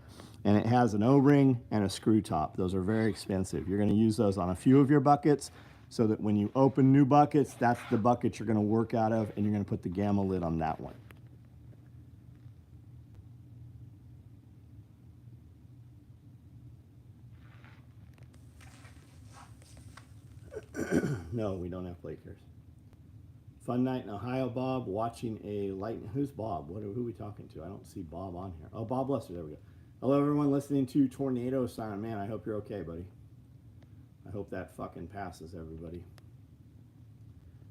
and it has an O-ring and a screw top. Those are very expensive. You're going to use those on a few of your buckets so that when you open new buckets, that's the bucket you're going to work out of, and you're going to put the gamma lid on that one. No, we don't have plate carriers. Fun night in Ohio, Bob, watching a lightning. Who's Bob? Who are we talking to? I don't see Bob on here. Oh, Bob Lester, there we go. Hello, everyone listening to Tornado Siren. Man, I hope you're okay, buddy. I hope that fucking passes, everybody.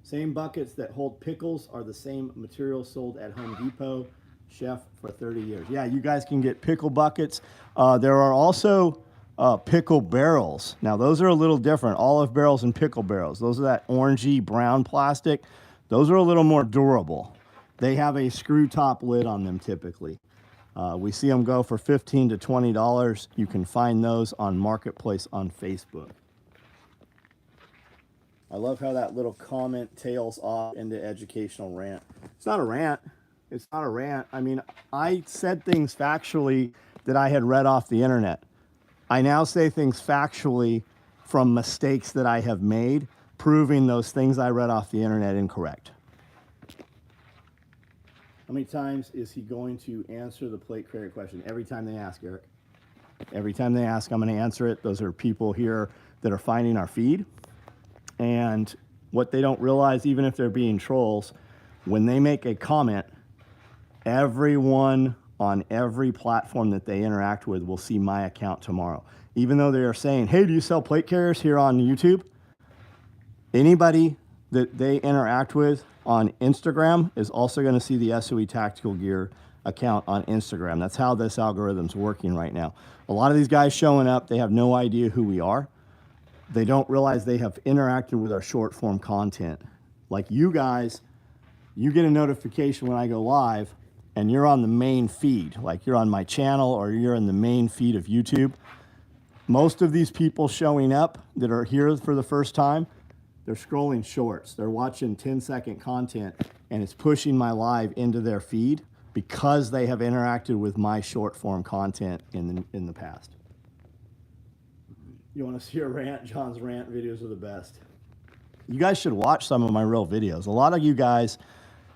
Same buckets that hold pickles are the same material sold at Home Depot. Chef for 30 years. Yeah, you guys can get pickle buckets. There are also pickle barrels. Now, those are a little different. Olive barrels and pickle barrels. Those are that orangey brown plastic. Those are a little more durable. They have a screw top lid on them typically. We see them go for $15 to $20. You can find those on Marketplace on Facebook. I love how that little comment tails off into educational rant. It's not a rant. It's not a rant. I mean, I said things factually that I had read off the internet. I now say things factually from mistakes that I have made, proving those things I read off the internet incorrect. How many times is he going to answer the plate carrier question? Every time they ask, Eric. Every time they ask, I'm going to answer it. Those are people here that are finding our feed. And what they don't realize, even if they're being trolls, when they make a comment, everyone on every platform that they interact with will see my account tomorrow. Even though they are saying, hey, do you sell plate carriers here on YouTube? Anybody that they interact with on Instagram is also going to see the SOE Tactical Gear account on Instagram. That's how this algorithm's working right now. A lot of these guys showing up, they have no idea who we are. They don't realize they have interacted with our short form content. Like you guys, you get a notification when I go live and you're on the main feed, like you're on my channel or you're in the main feed of YouTube. Most of these people showing up that are here for the first time, they're scrolling shorts. They're watching 10-second content and it's pushing my live into their feed because they have interacted with my short form content in the past. You want to see a rant? John's rant videos are the best. You guys should watch some of my real videos. A lot of you guys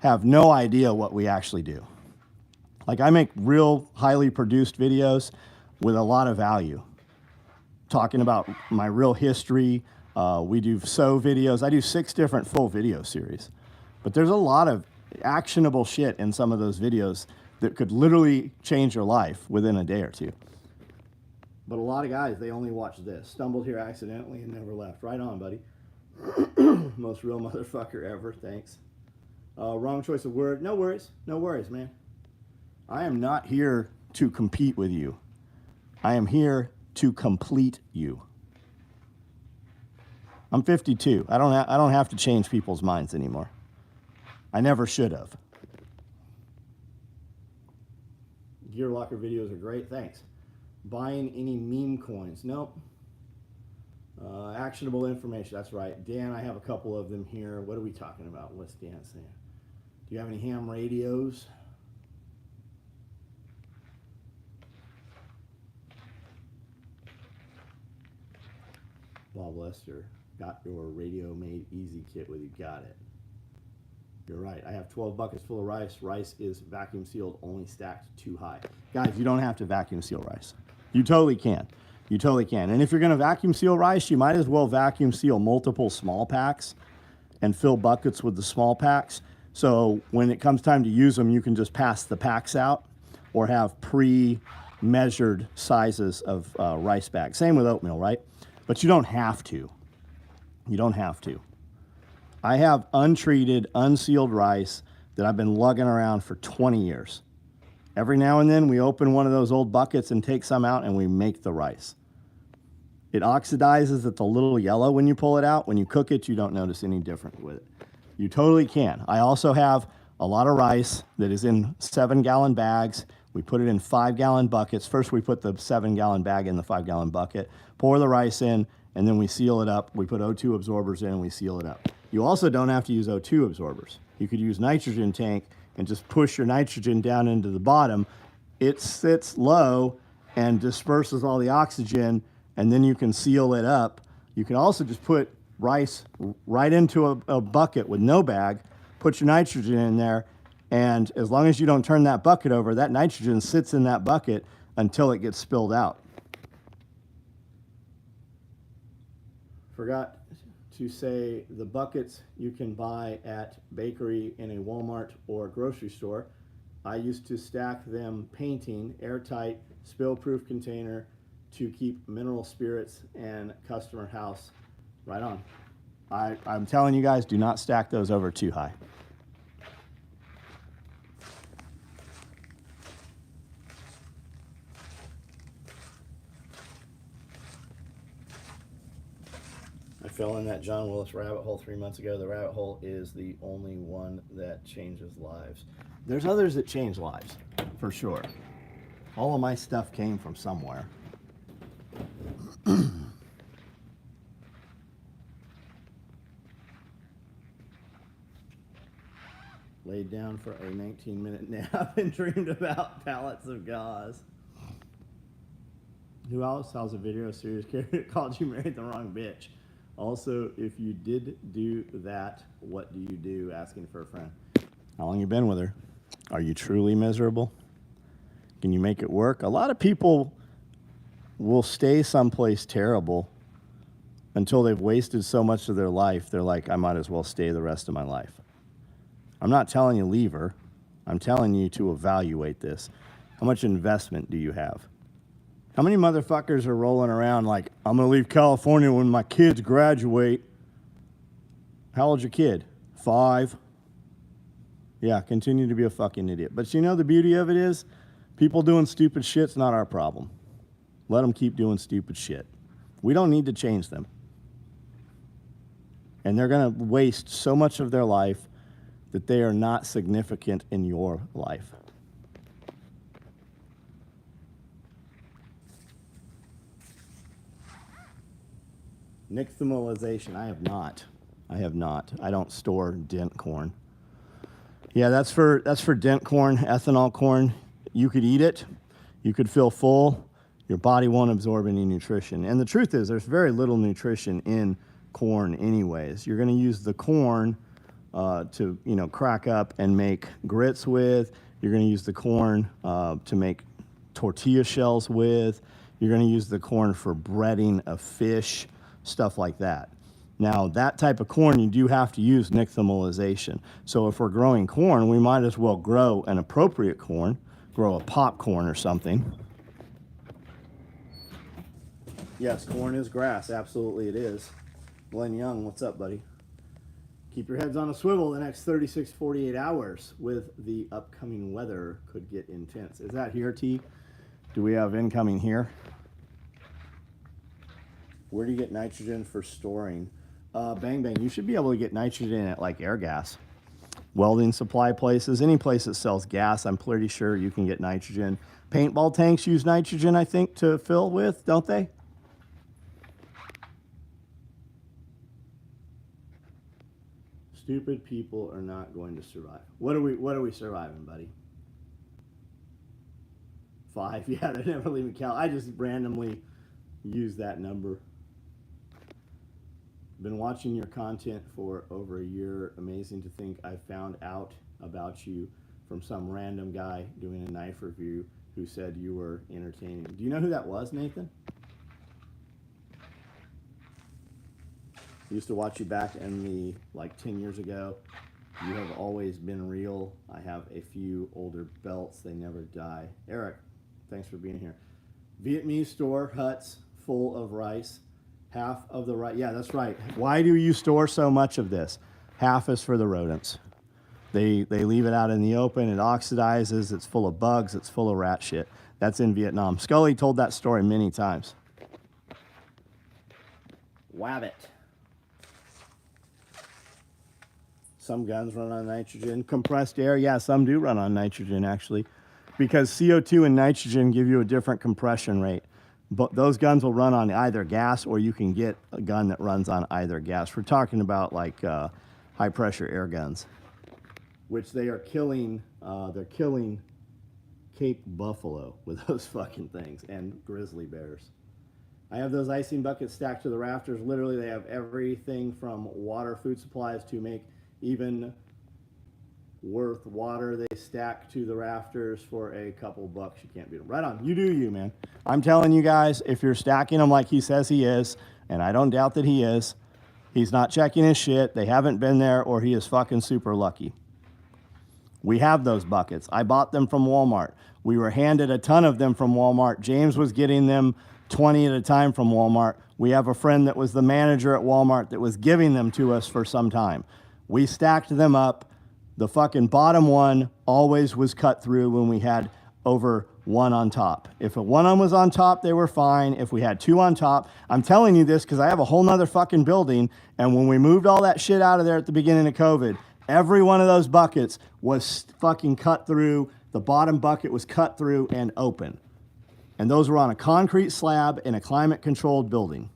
have no idea what we actually do. Like I make real highly produced videos with a lot of value. Talking about my real history. We do SOE videos. I do 6 different full video series. But there's a lot of actionable shit in some of those videos that could literally change your life within a day or two. But a lot of guys, they only watch this. Stumbled here accidentally and never left. Right on, buddy. Most real motherfucker ever. Thanks. Wrong choice of word. No worries. No worries, man. I am not here to compete with you. I am here to complete you. I'm 52. I don't have to change people's minds anymore. I never should have. Gear locker videos are great. Thanks. Buying any meme coins? Nope. Actionable information. That's right. Dan, I have a couple of them here. What are we talking about? What's Dan saying? Do you have any ham radios? Bob Lester, got your radio made easy kit with you. Got it. You're right. I have 12 buckets full of rice. Rice is vacuum sealed, only stacked too high. Guys, you don't have to vacuum seal rice. You totally can. You totally can. And if you're going to vacuum seal rice, you might as well vacuum seal multiple small packs and fill buckets with the small packs. So when it comes time to use them, you can just pass the packs out or have pre-measured sizes of rice bags. Same with oatmeal, right? But you don't have to. You don't have to. I have untreated, unsealed rice that I've been lugging around for 20 years. Every now and then we open one of those old buckets and take some out and we make the rice. It oxidizes. It's a little yellow when you pull it out. When you cook it, you don't notice any different with it. You totally can. I also have a lot of rice that is in 7-gallon bags. We put it in 5-gallon buckets. First, we put the 7-gallon bag in the 5-gallon bucket, pour the rice in, and then we seal it up. We put O2 absorbers in and we seal it up. You also don't have to use O2 absorbers. You could use nitrogen tank and just push your nitrogen down into the bottom. It sits low and disperses all the oxygen, and then you can seal it up. You can also just put rice right into a bucket with no bag, put your nitrogen in there, and as long as you don't turn that bucket over, that nitrogen sits in that bucket until it gets spilled out. Forgot to say the buckets you can buy at bakery in a Walmart or grocery store. I used to stack them painting, airtight, spill-proof container to keep mineral spirits and customer house right on. I'm telling you guys, do not stack those over too high. I fell in that John Willis rabbit hole 3 months ago. The rabbit hole is the only one that changes lives. There's others that change lives, for sure. All of my stuff came from somewhere. Laid down for a 19-minute nap and dreamed about pallets of gauze. Who else has a video series called You Married the Wrong Bitch? Also, if you did do that, what do you do? Asking for a friend. How long you been with her? Are you truly miserable? Can you make it work? A lot of people will stay someplace terrible until they've wasted so much of their life. They're like, I might as well stay the rest of my life. I'm not telling you leave her. I'm telling you to evaluate this. How much investment do you have? How many motherfuckers are rolling around like, I'm going to leave California when my kids graduate? How old's your kid? 5. Yeah, continue to be a fucking idiot. But you know the beauty of it is, people doing stupid shit's not our problem. Let them keep doing stupid shit. We don't need to change them. And they're going to waste so much of their life that they are not significant in your life. Nixtamalization, I have not. I don't store dent corn. Yeah, that's for dent corn, ethanol corn. You could eat it. You could feel full. Your body won't absorb any nutrition. And the truth is, there's very little nutrition in corn anyways. You're going to use the corn to, crack up and make grits with. You're going to use the corn to make tortilla shells with. You're going to use the corn for breading of fish, stuff like that. Now, that type of corn, you do have to use nixtamalization. So if we're growing corn, we might as well grow an appropriate corn, grow a popcorn or something. Yes, corn is grass. Absolutely it is. Glenn Young, what's up, buddy? Keep your heads on a swivel the next 36, 48 hours with the upcoming weather could get intense. Is that here, T? Do we have incoming here? Where do you get nitrogen for storing? Bang Bang, you should be able to get nitrogen at like air gas. Welding supply places, any place that sells gas, I'm pretty sure you can get nitrogen. Paintball tanks use nitrogen, I think, to fill with, don't they? Stupid people are not going to survive. What are we surviving, buddy? 5, yeah, they're never leaving Cal. I just randomly use that number. Been watching your content for over a year. Amazing to think I found out about you from some random guy doing a knife review who said you were entertaining. Do you know who that was, Nathan? I used to watch you back in the, 10 years ago. You have always been real. I have a few older belts. They never die. Eric, thanks for being here. Vietnamese store huts full of rice. Half of the rice. Yeah, that's right. Why do you store so much of this? Half is for the rodents. They leave it out in the open. It oxidizes. It's full of bugs. It's full of rat shit. That's in Vietnam. Scully told that story many times. Wabbit. Some guns run on nitrogen. Compressed air, yeah, some do run on nitrogen actually, because CO2 and nitrogen give you a different compression rate. But those guns will run on either gas, or you can get a gun that runs on either gas. We're talking about high pressure air guns, which they are killing. They're killing Cape Buffalo with those fucking things, and grizzly bears. I have those icing buckets stacked to the rafters. Literally, they have everything from water, food supplies to make even worth water. They stack to the rafters for a couple bucks. You can't beat them. Right on. You do you, man. I'm telling you guys, if you're stacking them like he says he is, and I don't doubt that he is, he's not checking his shit. They haven't been there, or he is fucking super lucky. We have those buckets. I bought them from Walmart. We were handed a ton of them from Walmart. James was getting them 20 at a time from Walmart. We have a friend that was the manager at Walmart that was giving them to us for some time. We stacked them up. The fucking bottom one always was cut through when we had over one on top. If a one was on top, they were fine. If we had two on top, I'm telling you this because I have a whole nother fucking building, and when we moved all that shit out of there at the beginning of COVID, every one of those buckets was fucking cut through. The bottom bucket was cut through and open. And those were on a concrete slab in a climate-controlled building.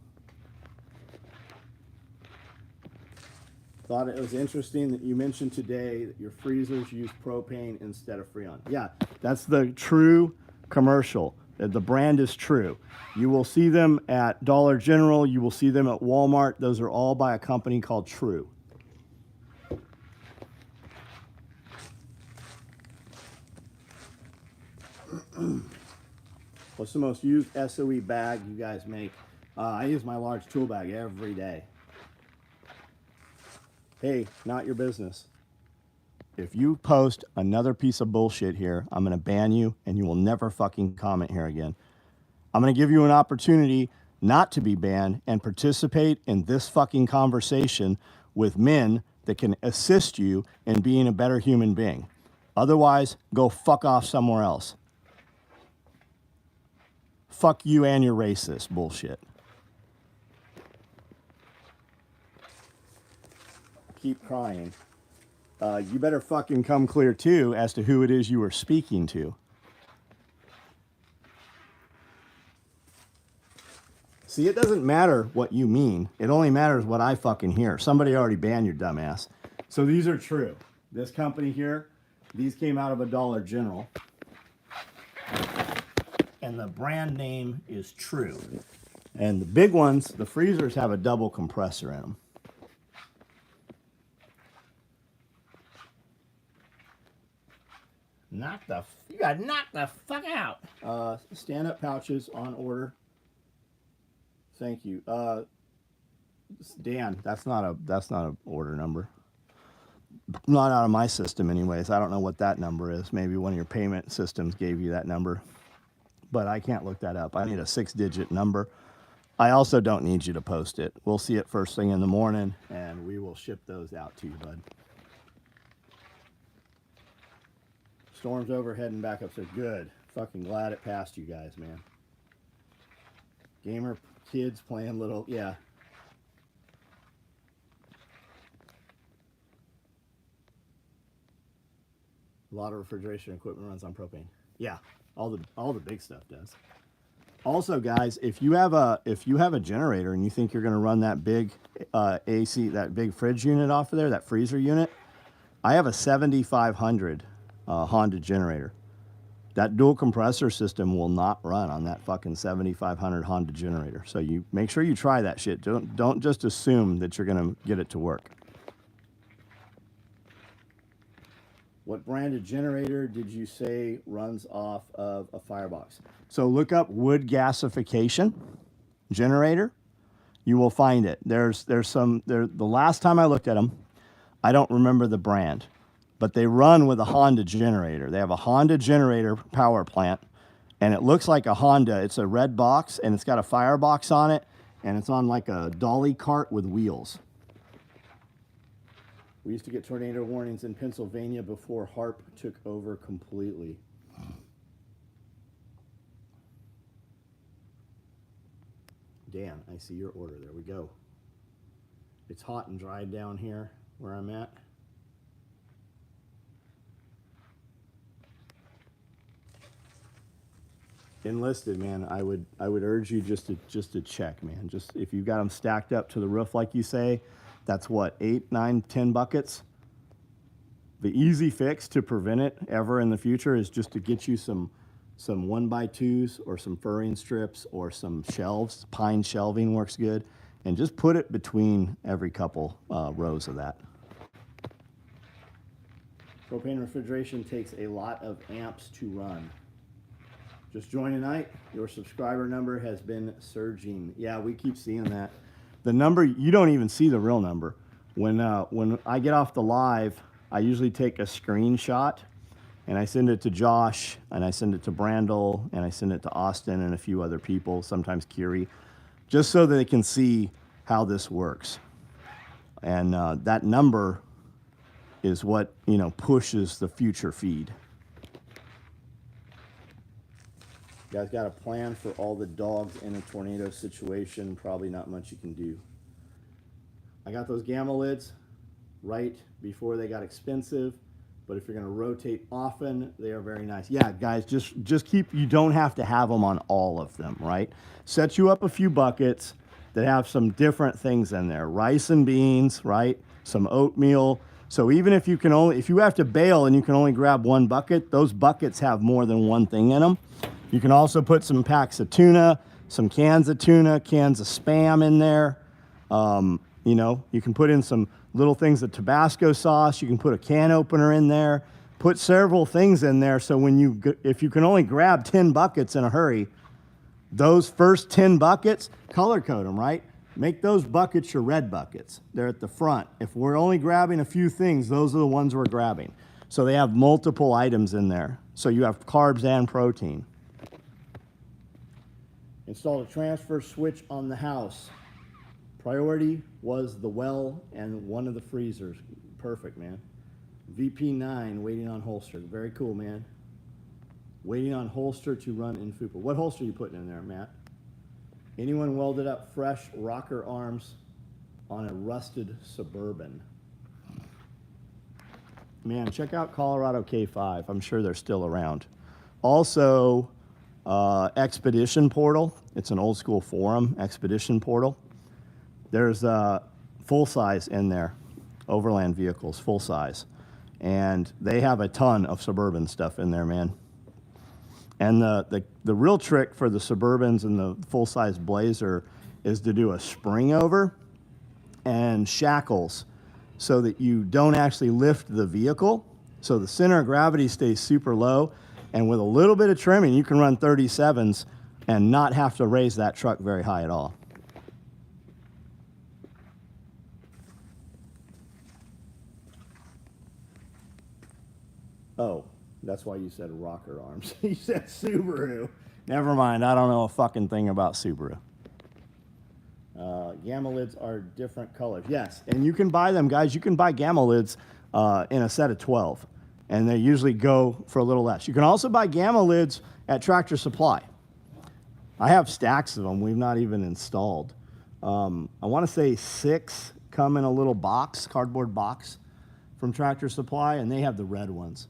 Thought it was interesting that you mentioned today that your freezers use propane instead of Freon. Yeah, that's the true commercial. The brand is True. You will see them at Dollar General. You will see them at Walmart. Those are all by a company called True. What's the most used SOE bag you guys make? I use my large tool bag every day. Hey, not your business. If you post another piece of bullshit here, I'm going to ban you and you will never fucking comment here again. I'm going to give you an opportunity not to be banned and participate in this fucking conversation with men that can assist you in being a better human being. Otherwise, go fuck off somewhere else. Fuck you and your racist bullshit. Keep crying. You better fucking come clear too as to who it is you were speaking to. See, it doesn't matter what you mean. It only matters what I fucking hear. Somebody already banned your dumbass. So these are True. This company here, these came out of a Dollar General. And the brand name is True. And the big ones, the freezers have a double compressor in them. You got knocked the fuck out. Stand-up pouches on order. Thank you. Dan, that's not a order number. Not out of my system anyways. I don't know what that number is. Maybe one of your payment systems gave you that number. But I can't look that up. I need a 6-digit number. I also don't need you to post it. We'll see it first thing in the morning, and we will ship those out to you, bud. Storm's over, heading back up. So good. Fucking glad it passed you guys, man. Gamer kids playing little, yeah. A lot of refrigeration equipment runs on propane. Yeah, all the big stuff does. Also, guys, if you have a generator and you think you're going to run that big AC, that big fridge unit off of there, that freezer unit, I have a 7500 Honda generator. That dual compressor system will not run on that fucking 7500 Honda generator. So you make sure you try that shit. Don't just assume that you're going to get it to work. What brand of generator did you say runs off of a firebox? So look up wood gasification generator. You will find it. There's some there. The last time I looked at them, I don't remember the brand, but they run with a Honda generator. They have a Honda generator power plant, and it looks like a Honda. It's a red box, and it's got a firebox on it, and it's on like a dolly cart with wheels. We used to get tornado warnings in Pennsylvania before HARP took over completely. Dan, I see your order. There we go. It's hot and dry down here where I'm at. Enlisted, man. I would urge you just to check, man. Just if you've got them stacked up to the roof like you say, that's what, 8, 9, 10 buckets. The easy fix to prevent it ever in the future is just to get you some 1x2s or some furring strips or some shelves. Pine shelving works good. And just put it between every couple rows of that. Propane refrigeration takes a lot of amps to run. Just join tonight. Your subscriber number has been surging. Yeah, we keep seeing that. The number, you don't even see the real number. When I get off the live, I usually take a screenshot and I send it to Josh and I send it to Brandel and I send it to Austin and a few other people, sometimes Kiri, just so that they can see how this works. And that number is what, you know, pushes the future feed. You guys got a plan for all the dogs in a tornado situation? Probably not much you can do. I got those gamma lids right before they got expensive, but if you're going to rotate often, they are very nice. Yeah, guys, just keep, you don't have to have them on all of them, right? Set you up a few buckets that have some different things in there. Rice and beans, right? Some oatmeal. So even if you can only, if you have to bail and you can only grab one bucket, those buckets have more than one thing in them. You can also put some packs of tuna, some cans of tuna, cans of Spam in there. You know, you can put in some little things of Tabasco sauce. You can put a can opener in there. Put several things in there so when you, if you can only grab 10 buckets in a hurry, those first 10 buckets, color code them, right? Make those buckets your red buckets. They're at the front. If we're only grabbing a few things, those are the ones we're grabbing. So they have multiple items in there. So you have carbs and protein. Installed a transfer switch on the house. Priority was the well and one of the freezers. Perfect, man. VP9 waiting on holster. Very cool, man. Waiting on holster to run in FUPA. What holster are you putting in there, Matt? Anyone welded up fresh rocker arms on a rusted Suburban? Man, check out Colorado K5. I'm sure they're still around. Also, Expedition Portal. It's an old school forum, Expedition Portal. There's full size in there, overland vehicles, full size. And they have a ton of Suburban stuff in there, man. And the real trick for the Suburbans and the full-size Blazer is to do a spring over and shackles so that you don't actually lift the vehicle. So the center of gravity stays super low. And with a little bit of trimming, you can run 37s and not have to raise that truck very high at all. Oh. That's why you said rocker arms. You said Subaru. Never mind. I don't know a fucking thing about Subaru. Gamma lids are different colors. Yes, and you can buy them, guys. You can buy gamma lids in a set of 12, and they usually go for a little less. You can also buy gamma lids at Tractor Supply. I have stacks of them. We've not even installed. I want to say 6 come in a little box, cardboard box from Tractor Supply, and they have the red ones.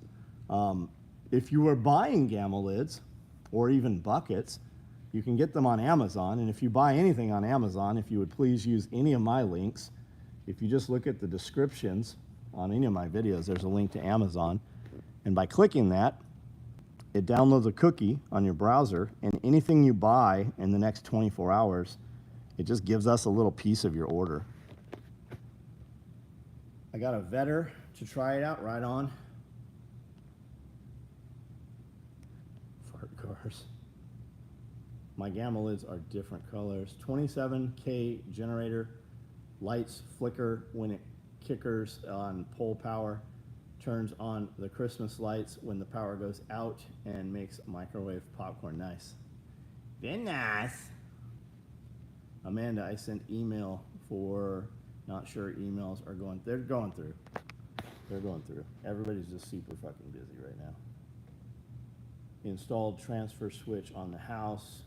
If you are buying gamma lids or even buckets, you can get them on Amazon. And if you buy anything on Amazon, if you would please use any of my links, if you just look at the descriptions on any of my videos, there's a link to Amazon. And by clicking that, it downloads a cookie on your browser, and anything you buy in the next 24 hours, it just gives us a little piece of your order. I got a Vetter to try it out right on. Cars. My gamma lids are different colors. 27K generator. Lights flicker when it kickers on pole power. Turns on the Christmas lights when the power goes out and makes microwave popcorn. Nice. Very nice. Amanda, I sent email for, not sure emails are going, they're going through. They're going through. Everybody's just super fucking busy right now. Installed transfer switch on the house.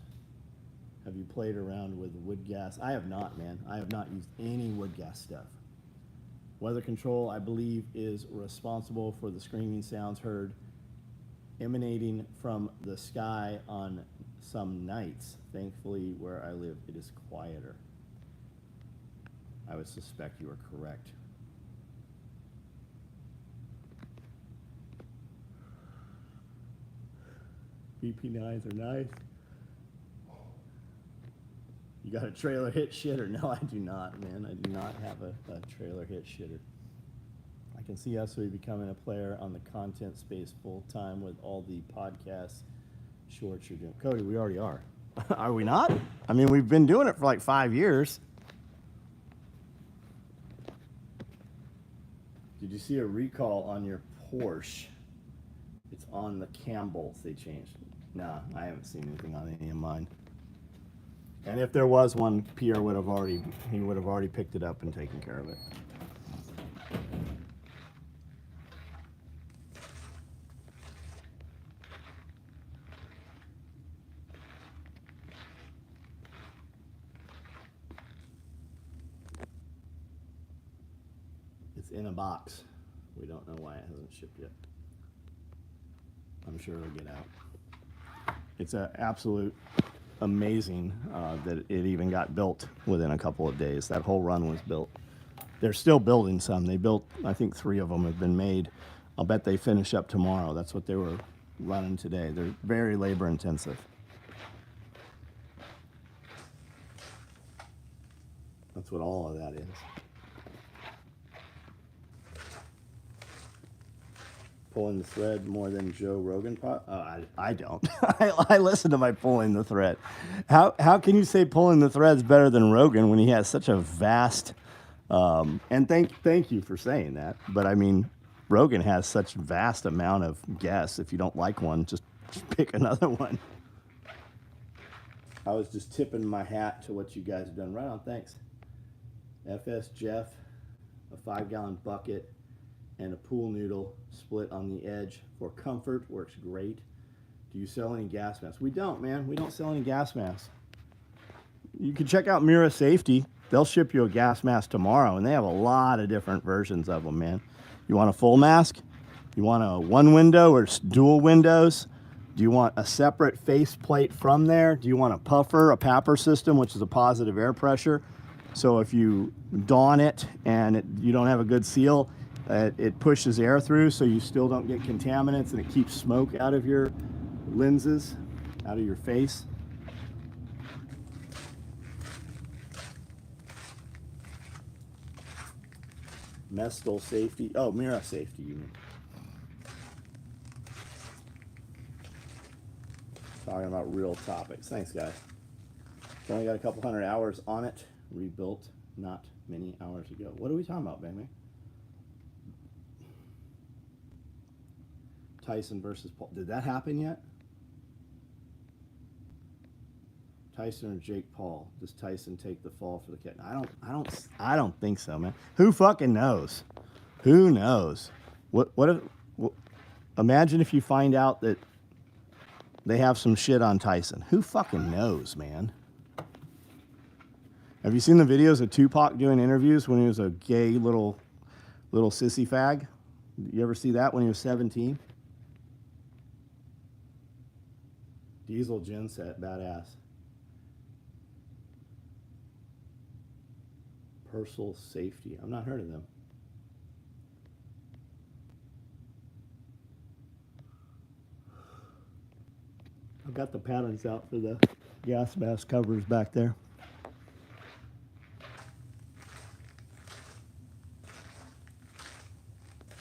Have you played around with wood gas? I have not, man. I have not used any wood gas stuff. Weather control, I believe, is responsible for the screaming sounds heard emanating from the sky on some nights. Thankfully, where I live, it is quieter. I would suspect you are correct. BP9s are nice. You got a trailer hit shitter? No, I do not, man. I do not have a trailer hit shitter. I can see SOE becoming a player on the content space full time with all the podcast shorts you're doing. Cody, we already are. Are we not? I mean, we've been doing it for like 5 years. Did you see a recall on your Porsche? It's on the cam bolts they changed. Nah, I haven't seen anything on any of mine. And if there was one, Pierre would have already picked it up and taken care of it. It's in a box. We don't know why it hasn't shipped yet. I'm sure it'll get out. It's an absolute amazing that it even got built within a couple of days. That whole run was built. They're still building some. They built, I think 3 of them have been made. I'll bet they finish up tomorrow. That's what they were running today. They're very labor intensive. That's what all of that is. Pulling the thread more than Joe Rogan? I don't. I listen to my pulling the thread. How can you say pulling the thread's better than Rogan when he has such a vast, and thank you for saying that, but I mean, Rogan has such vast amount of guests. If you don't like one, just pick another one. I was just tipping my hat to what you guys have done. Right on, thanks. FS Jeff, a 5-gallon bucket, and a pool noodle split on the edge for comfort. Works great. Do you sell any gas masks? We don't, man. We don't sell any gas masks. You can check out Mira Safety. They'll ship you a gas mask tomorrow, and they have a lot of different versions of them, man. You want a full mask? You want a one window or dual windows? Do you want a separate face plate from there? Do you want a puffer, a PAPR system, which is a positive air pressure? So if you don it and you don't have a good seal, it pushes air through so you still don't get contaminants, and it keeps smoke out of your lenses, out of your face. Mestal Safety. Oh, Mira Safety, you mean. Talking about real topics. Thanks, guys. Only got a couple hundred hours on it. Rebuilt not many hours ago. What are we talking about, baby? Tyson versus Paul. Did that happen yet? Tyson or Jake Paul? Does Tyson take the fall for the cat? I don't think so, man. Who fucking knows? Who knows? What if, imagine if you find out that they have some shit on Tyson. Who fucking knows, man? Have you seen the videos of Tupac doing interviews when he was a gay little sissy fag? You ever see that when he was 17? Diesel genset, badass. Personal Safety. I've not heard of them. I've got the patterns out for the gas mask covers back there.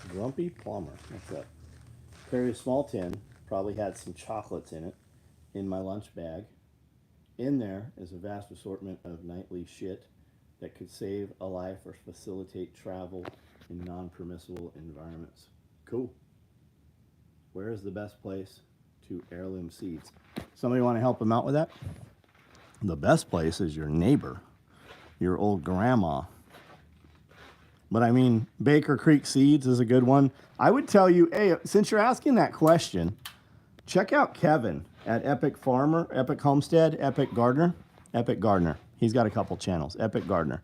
Grumpy Plumber. What's that? Carry a small tin. Probably had some chocolates in it. In my lunch bag. In there is a vast assortment of nightly shit that could save a life or facilitate travel in non-permissible environments. Cool. Where is the best place to heirloom seeds? Somebody want to help them out with that? The best place is your neighbor, your old grandma. But I mean, Baker Creek Seeds is a good one. I would tell you, hey, since you're asking that question, check out Kevin at Epic Farmer, Epic Homestead, Epic Gardener. He's got a couple channels, Epic Gardener.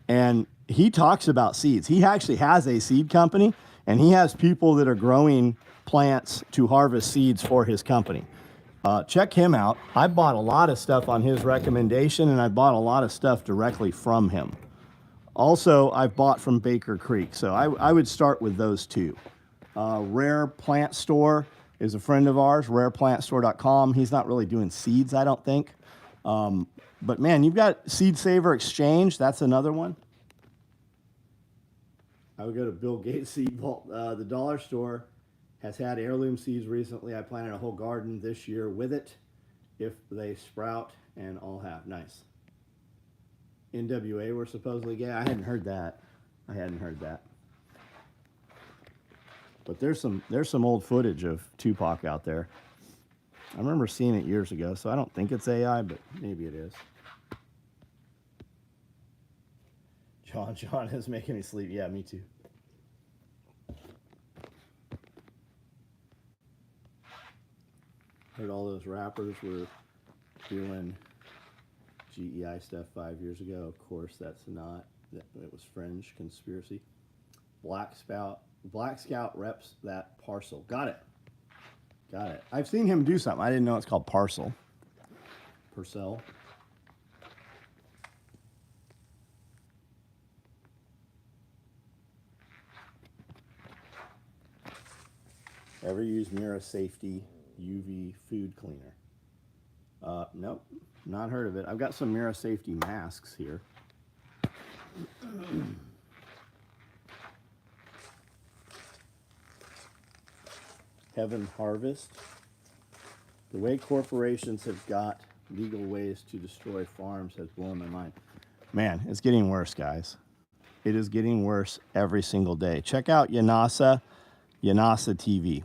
And he talks about seeds. He actually has a seed company, and he has people that are growing plants to harvest seeds for his company. Check him out. I bought a lot of stuff on his recommendation, and I bought a lot of stuff directly from him. Also, I've bought from Baker Creek, so I would start with those two. Rare Plant Store. is a friend of ours, rareplantstore.com. He's not really doing seeds, I don't think. But man, you've got Seed Saver Exchange. That's another one. I would go to Bill Gates Seed Vault. The dollar store has had heirloom seeds recently. I planted a whole garden this year with it. If they sprout, and I'll have. Nice. NWA were supposedly gay. I hadn't heard that. But there's some old footage of Tupac out there. I remember seeing it years ago, so I don't think it's AI, but maybe it is. John is making me sleep. Yeah, me too. Heard all those rappers were doing GEI stuff 5 years ago. Of course, that's not. It was fringe conspiracy. Black Scout reps that parcel. Got it. I've seen him do something. I didn't know it's called parcel. Purcell. Ever use Mira Safety UV food cleaner? Nope, not heard of it. I've got some Mira Safety masks here. Heaven Harvest. The way corporations have got legal ways to destroy farms has blown my mind. Man, it's getting worse, guys. It is getting worse every single day. Check out Yanasa TV.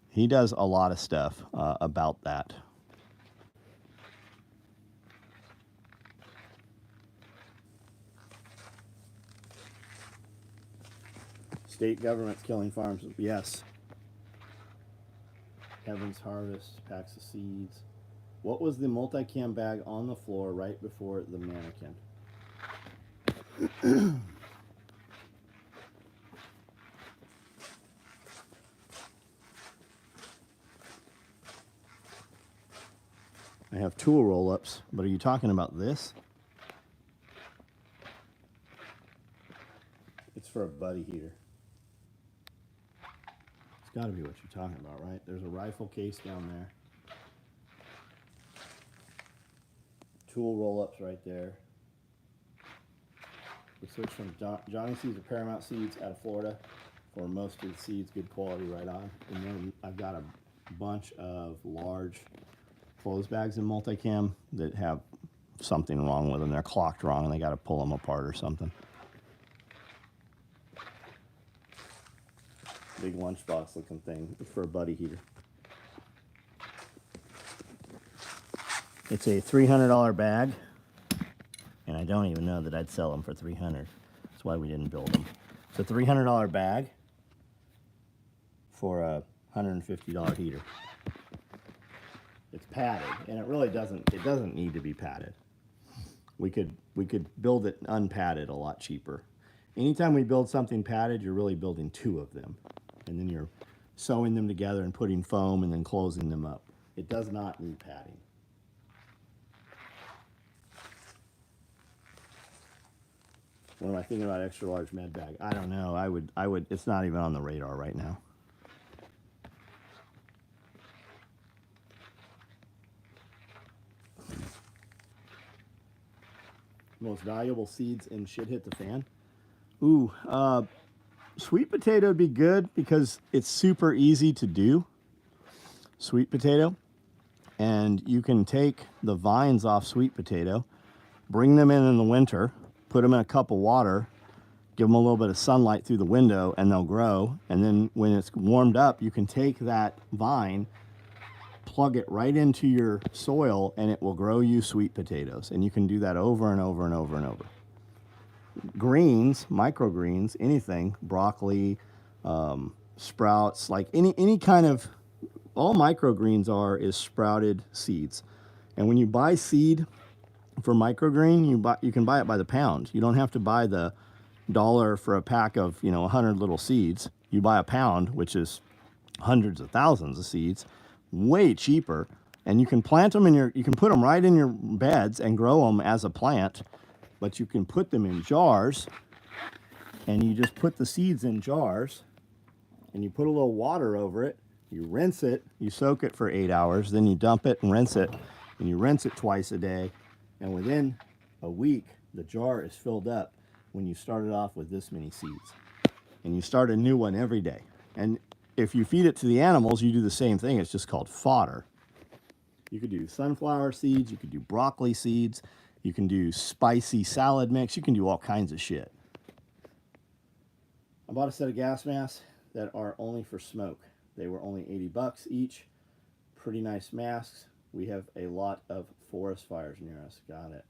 He does a lot of stuff about that. State government's killing farms. Yes. Heaven's Harvest, packs of seeds. What was the multicam bag on the floor right before the mannequin? I have tool roll-ups, but are you talking about this? It's for a buddy heater. It's got to be what you're talking about, right? There's a rifle case down there. Tool roll-ups right there. We switched from Johnny Seeds to Paramount Seeds out of Florida for most of the seeds, good quality right on. And then I've got a bunch of large clothes bags in multicam that have something wrong with them. They're clocked wrong and they got to pull them apart or something. Big lunchbox looking thing for a buddy heater. It's a $300 bag, and I don't even know that I'd sell them for $300. That's why we didn't build them. It's a $300 bag for a $150 heater. It's padded, and it really doesn't need to be padded. We could build it unpadded a lot cheaper. Anytime we build something padded, you're really building two of them, and then you're sewing them together and putting foam and then closing them up. It does not need padding. What am I thinking about extra large med bag? I don't know. I would. It's not even on the radar right now. Most valuable seeds in Shit Hit the Fan. Ooh, sweet potato would be good because it's super easy to do. Sweet potato. And you can take the vines off sweet potato, bring them in the winter, put them in a cup of water, give them a little bit of sunlight through the window, and they'll grow. And then when it's warmed up, you can take that vine, plug it right into your soil, and it will grow you sweet potatoes. And you can do that over and over and over and over. Greens, microgreens, anything, broccoli, sprouts, like any kind of, all microgreens is sprouted seeds. And when you buy seed for microgreen, you can buy it by the pound. You don't have to buy the $1 for a pack of 100 little seeds. You buy a pound, which is hundreds of thousands of seeds, way cheaper, and you can plant them you can put them right in your beds and grow them as a plant, but you can put them in jars, and you just put the seeds in jars, and you put a little water over it, You rinse it, you soak it for 8 hours, then you dump it and rinse it, and you rinse it twice a day. And within a week, the jar is filled up when you started off with this many seeds. And you start a new one every day. And if you feed it to the animals, you do the same thing. It's just called fodder. You could do sunflower seeds, you could do broccoli seeds, you can do spicy salad mix, you can do all kinds of shit. I bought a set of gas masks that are only for smoke. They were only 80 bucks each. Pretty nice masks. We have a lot of forest fires near us. Got it.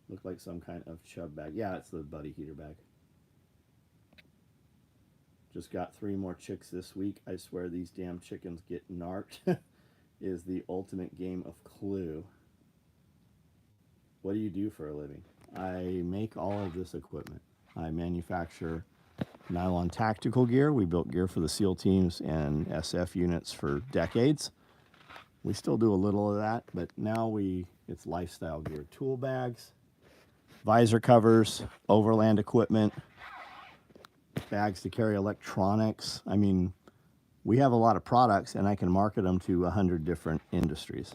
Looked like some kind of chub bag. Yeah, it's the buddy heater bag. Just got 3 more chicks this week. I swear these damn chickens get narked. Is the ultimate game of Clue. What do you do for a living? I make all of this equipment. I manufacture nylon tactical gear. We built gear for the SEAL teams and SF units for decades. We still do a little of that, but now it's lifestyle gear. Tool bags, visor covers, overland equipment, bags to carry electronics. I mean, we have a lot of products, and I can market them to 100 different industries.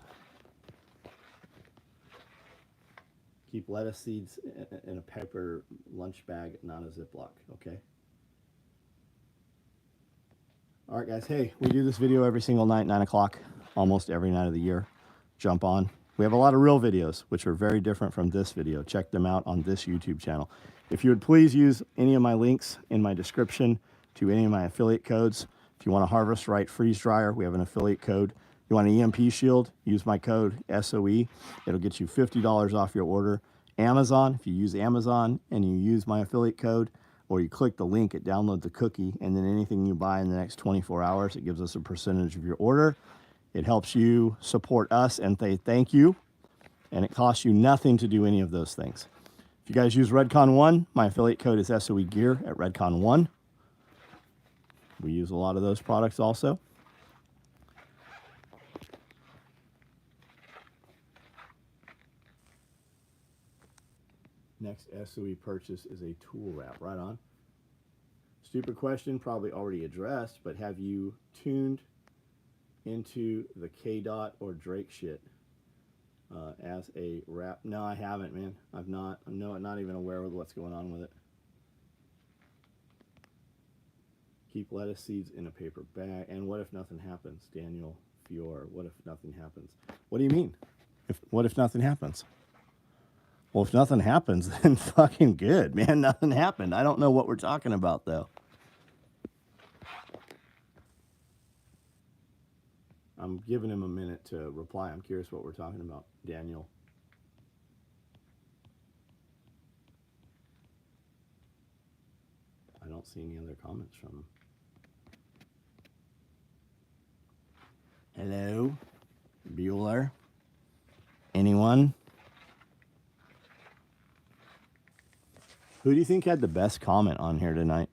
Keep lettuce seeds in a paper lunch bag, not a Ziploc, okay? All right, guys. Hey, we do this video every single night, 9 o'clock, almost every night of the year. Jump on. We have a lot of real videos, which are very different from this video. Check them out on this YouTube channel. If you would please use any of my links in my description to any of my affiliate codes. If you want a Harvest Right freeze dryer, we have an affiliate code. You want an EMP shield, use my code SOE. It'll get you $50 off your order. Amazon, if you use Amazon and you use my affiliate code, or you click the link, it downloads the cookie, and then anything you buy in the next 24 hours, it gives us a percentage of your order. It helps you support us and say thank you, and it costs you nothing to do any of those things. If you guys use Redcon1, my affiliate code is SOE Gear at Redcon1. We use a lot of those products also. Next SOE purchase is a tool wrap. Right on. Stupid question, probably already addressed, but have you tuned into the K-Dot or Drake shit as a wrap? No, I haven't, man. I've not. I'm not even aware of what's going on with it. Keep lettuce seeds in a paper bag. And what if nothing happens? Daniel Fior, what if nothing happens? What do you mean? What if nothing happens? Well, if nothing happens, then fucking good, man. Nothing happened. I don't know what we're talking about, though. I'm giving him a minute to reply. I'm curious what we're talking about, Daniel. I don't see any other comments from him. Hello? Bueller? Anyone? Who do you think had the best comment on here tonight?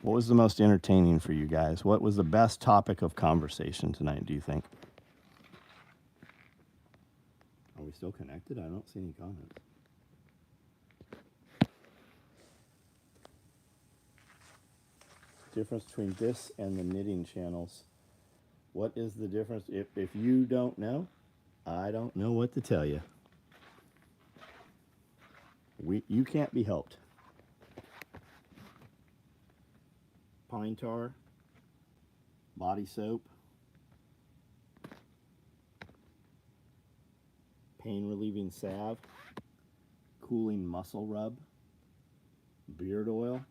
What was the most entertaining for you guys? What was the best topic of conversation tonight, do you think? Are we still connected? I don't see any comments. Difference between this and the knitting channels. What is the difference? If you don't know, I don't know what to tell you. You can't be helped. Pine tar, body soap, pain relieving salve, cooling muscle rub, beard oil.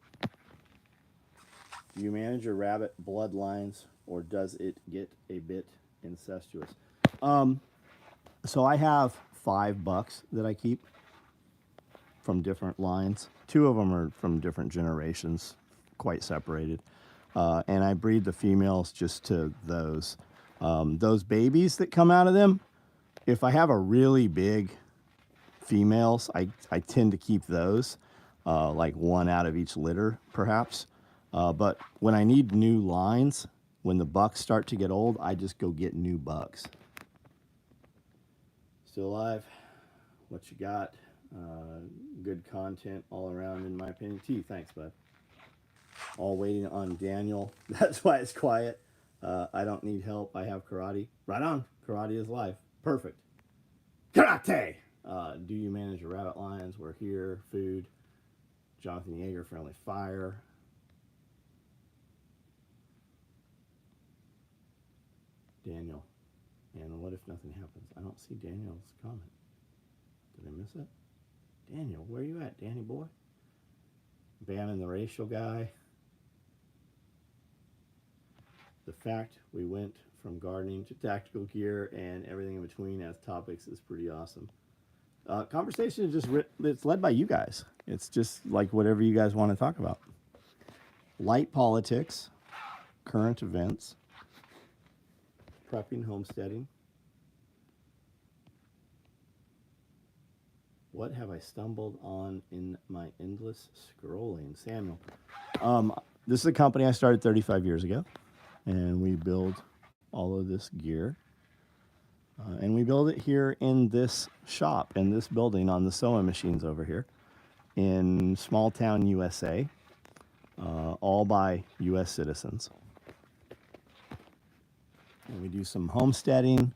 Do you manage your rabbit bloodlines, or does it get a bit incestuous? So I have 5 bucks that I keep from different lines. 2 of them are from different generations, quite separated. And I breed the females just to those. Those babies that come out of them, if I have a really big females, I tend to keep those, like 1 out of each litter, perhaps. But when I need new lines, when the bucks start to get old, I just go get new bucks. Still alive? What you got? Good content all around, in my opinion. T, thanks, bud. all waiting on Daniel. That's why it's quiet. I don't need help. I have karate. Right on. Karate is life. Perfect. Karate! Do you manage your rabbit lions? We're here. Food. Jonathan Yeager, friendly fire. Daniel. And what if nothing happens? I don't see Daniel's comment. Did I miss it? Daniel, where you at, Danny boy? Banning the racial guy. The fact we went from gardening to tactical gear and everything in between as topics is pretty awesome. Conversation is just it's led by you guys. It's just like whatever you guys want to talk about. Light politics, current events, prepping, homesteading. What have I stumbled on in my endless scrolling? Samuel. This is a company I started 35 years ago, and we build all of this gear. And we build it here in this shop, in this building on the SOE machines over here in small town USA, all by U.S. citizens. And we do some homesteading,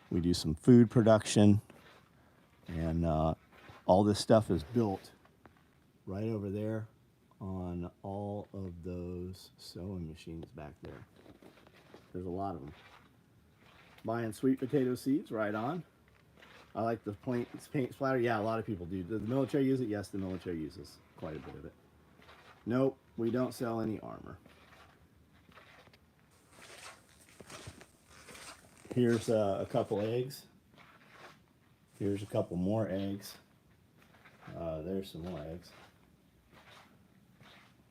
we do some food production, and all this stuff is built right over there on all of those sewing machines back there. There's a lot of them. Buying sweet potato seeds, right on. I like the paint splatter. Yeah, a lot of people do. Does the military use it? Yes, the military uses quite a bit of it. Nope, we don't sell any armor. Here's a couple eggs. Here's a couple more eggs. There's some more eggs.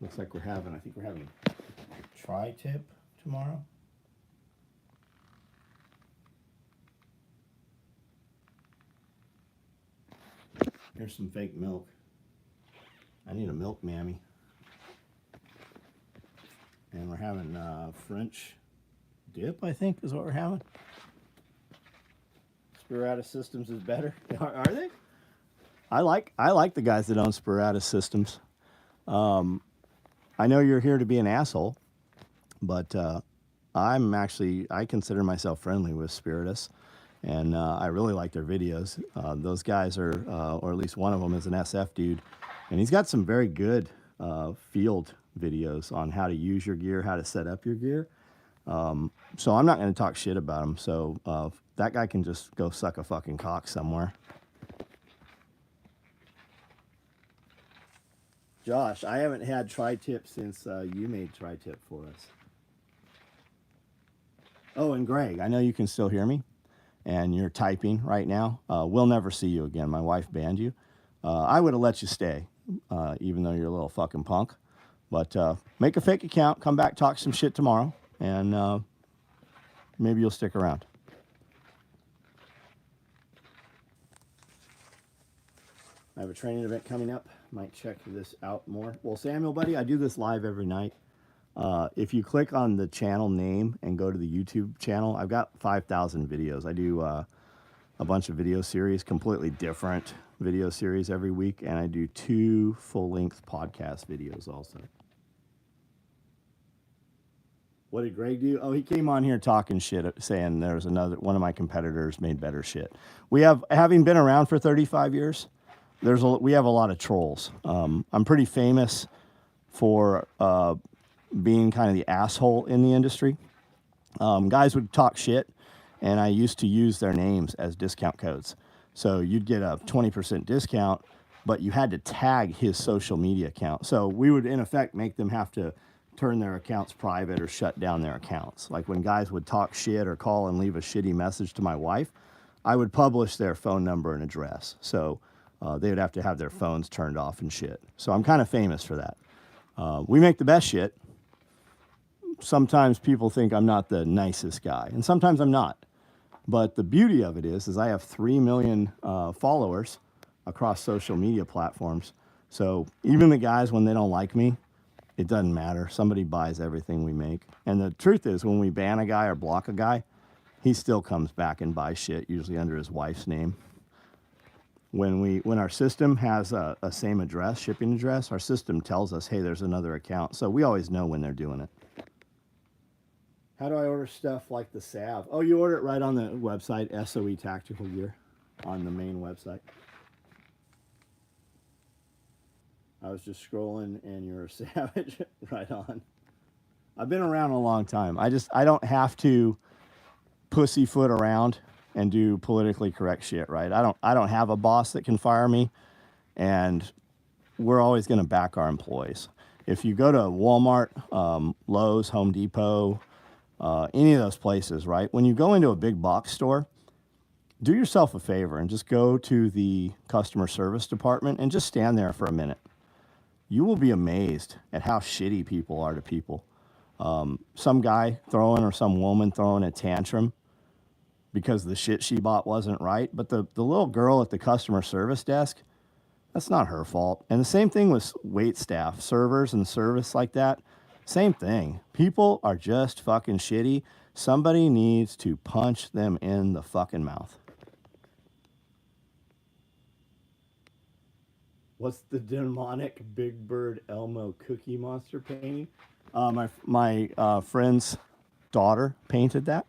Looks like I think we're having tri-tip tomorrow. Here's some fake milk. I need a milk mammy. And we're having French dip, I think, is what we're having. Spiratus Systems is better. Are they? I like the guys that own Spiratus Systems. I know you're here to be an asshole, but I consider myself friendly with Spiritus. And I really like their videos. Those guys are, or at least one of them is an SF dude. And he's got some very good field videos on how to use your gear, how to set up your gear. So I'm not going to talk shit about him. So that guy can just go suck a fucking cock somewhere. Josh, I haven't had tri-tip since you made tri-tip for us. Oh, and Greg, I know you can still hear me. And you're typing right now. We'll never see you again. My wife banned you. I would have let you stay, even though you're a little fucking punk. But make a fake account, come back, talk some shit tomorrow, and maybe you'll stick around. I have a training event coming up. Might check this out more. Well, Samuel, buddy, I do this live every night. If you click on the channel name and go to the YouTube channel, I've got 5,000 videos. I do a bunch of video series, completely different video series every week, and I do 2 full-length podcast videos also. What did Greg do? Oh, he came on here talking shit, saying there's one of my competitors made better shit. Having been around for 35 years, we have a lot of trolls. I'm pretty famous for being kind of the asshole in the industry. Guys would talk shit, and I used to use their names as discount codes. So you'd get a 20% discount, but you had to tag his social media account. So we would, in effect, make them have to turn their accounts private or shut down their accounts. Like when guys would talk shit or call and leave a shitty message to my wife, I would publish their phone number and address. So they would have to have their phones turned off and shit. So I'm kind of famous for that. We make the best shit. Sometimes people think I'm not the nicest guy, and sometimes I'm not. But the beauty of it is I have 3 million followers across social media platforms. So even the guys, when they don't like me, it doesn't matter. Somebody buys everything we make. And the truth is, when we ban a guy or block a guy, he still comes back and buys shit, usually under his wife's name. When our system has a same address, shipping address, our system tells us, hey, there's another account. So we always know when they're doing it. How do I order stuff like the salve? Oh, you order it right on the website, SOE Tactical Gear, on the main website. I was just scrolling and you're a savage. Right on. I've been around a long time. I don't have to pussyfoot around and do politically correct shit, right? I don't have a boss that can fire me, and we're always going to back our employees. If you go to Walmart, Lowe's, Home Depot, any of those places, right? When you go into a big box store, do yourself a favor and just go to the customer service department and just stand there for a minute. You will be amazed at how shitty people are to people. Some guy throwing or some woman throwing a tantrum because the shit she bought wasn't right. But the little girl at the customer service desk, that's not her fault. And the same thing with wait staff, servers and service like that. Same thing. People are just fucking shitty. Somebody needs to punch them in the fucking mouth. What's the demonic Big Bird Elmo Cookie Monster painting? My friend's daughter painted that.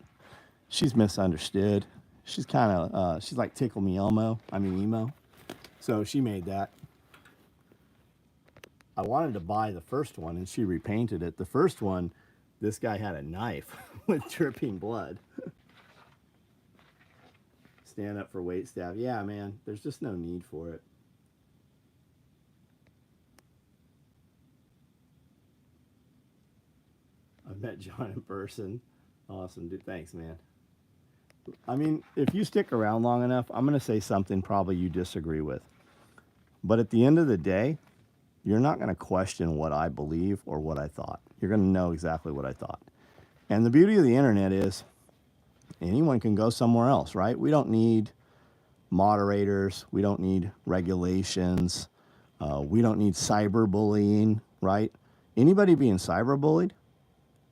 She's misunderstood. She's kind of, she's like Tickle Me Elmo. I mean, emo. So she made that. I wanted to buy the first one, and she repainted it. The first one, this guy had a knife with dripping blood. Stand up for wait staff. Yeah, man, there's just no need for it. I've met John in person. Awesome, dude. Thanks, man. I mean, if you stick around long enough, I'm going to say something probably you disagree with. But at the end of the day, you're not going to question what I believe or what I thought. You're going to know exactly what I thought. And the beauty of the internet is anyone can go somewhere else, right? We don't need moderators. We don't need regulations. We don't need cyberbullying, right? Anybody being cyberbullied,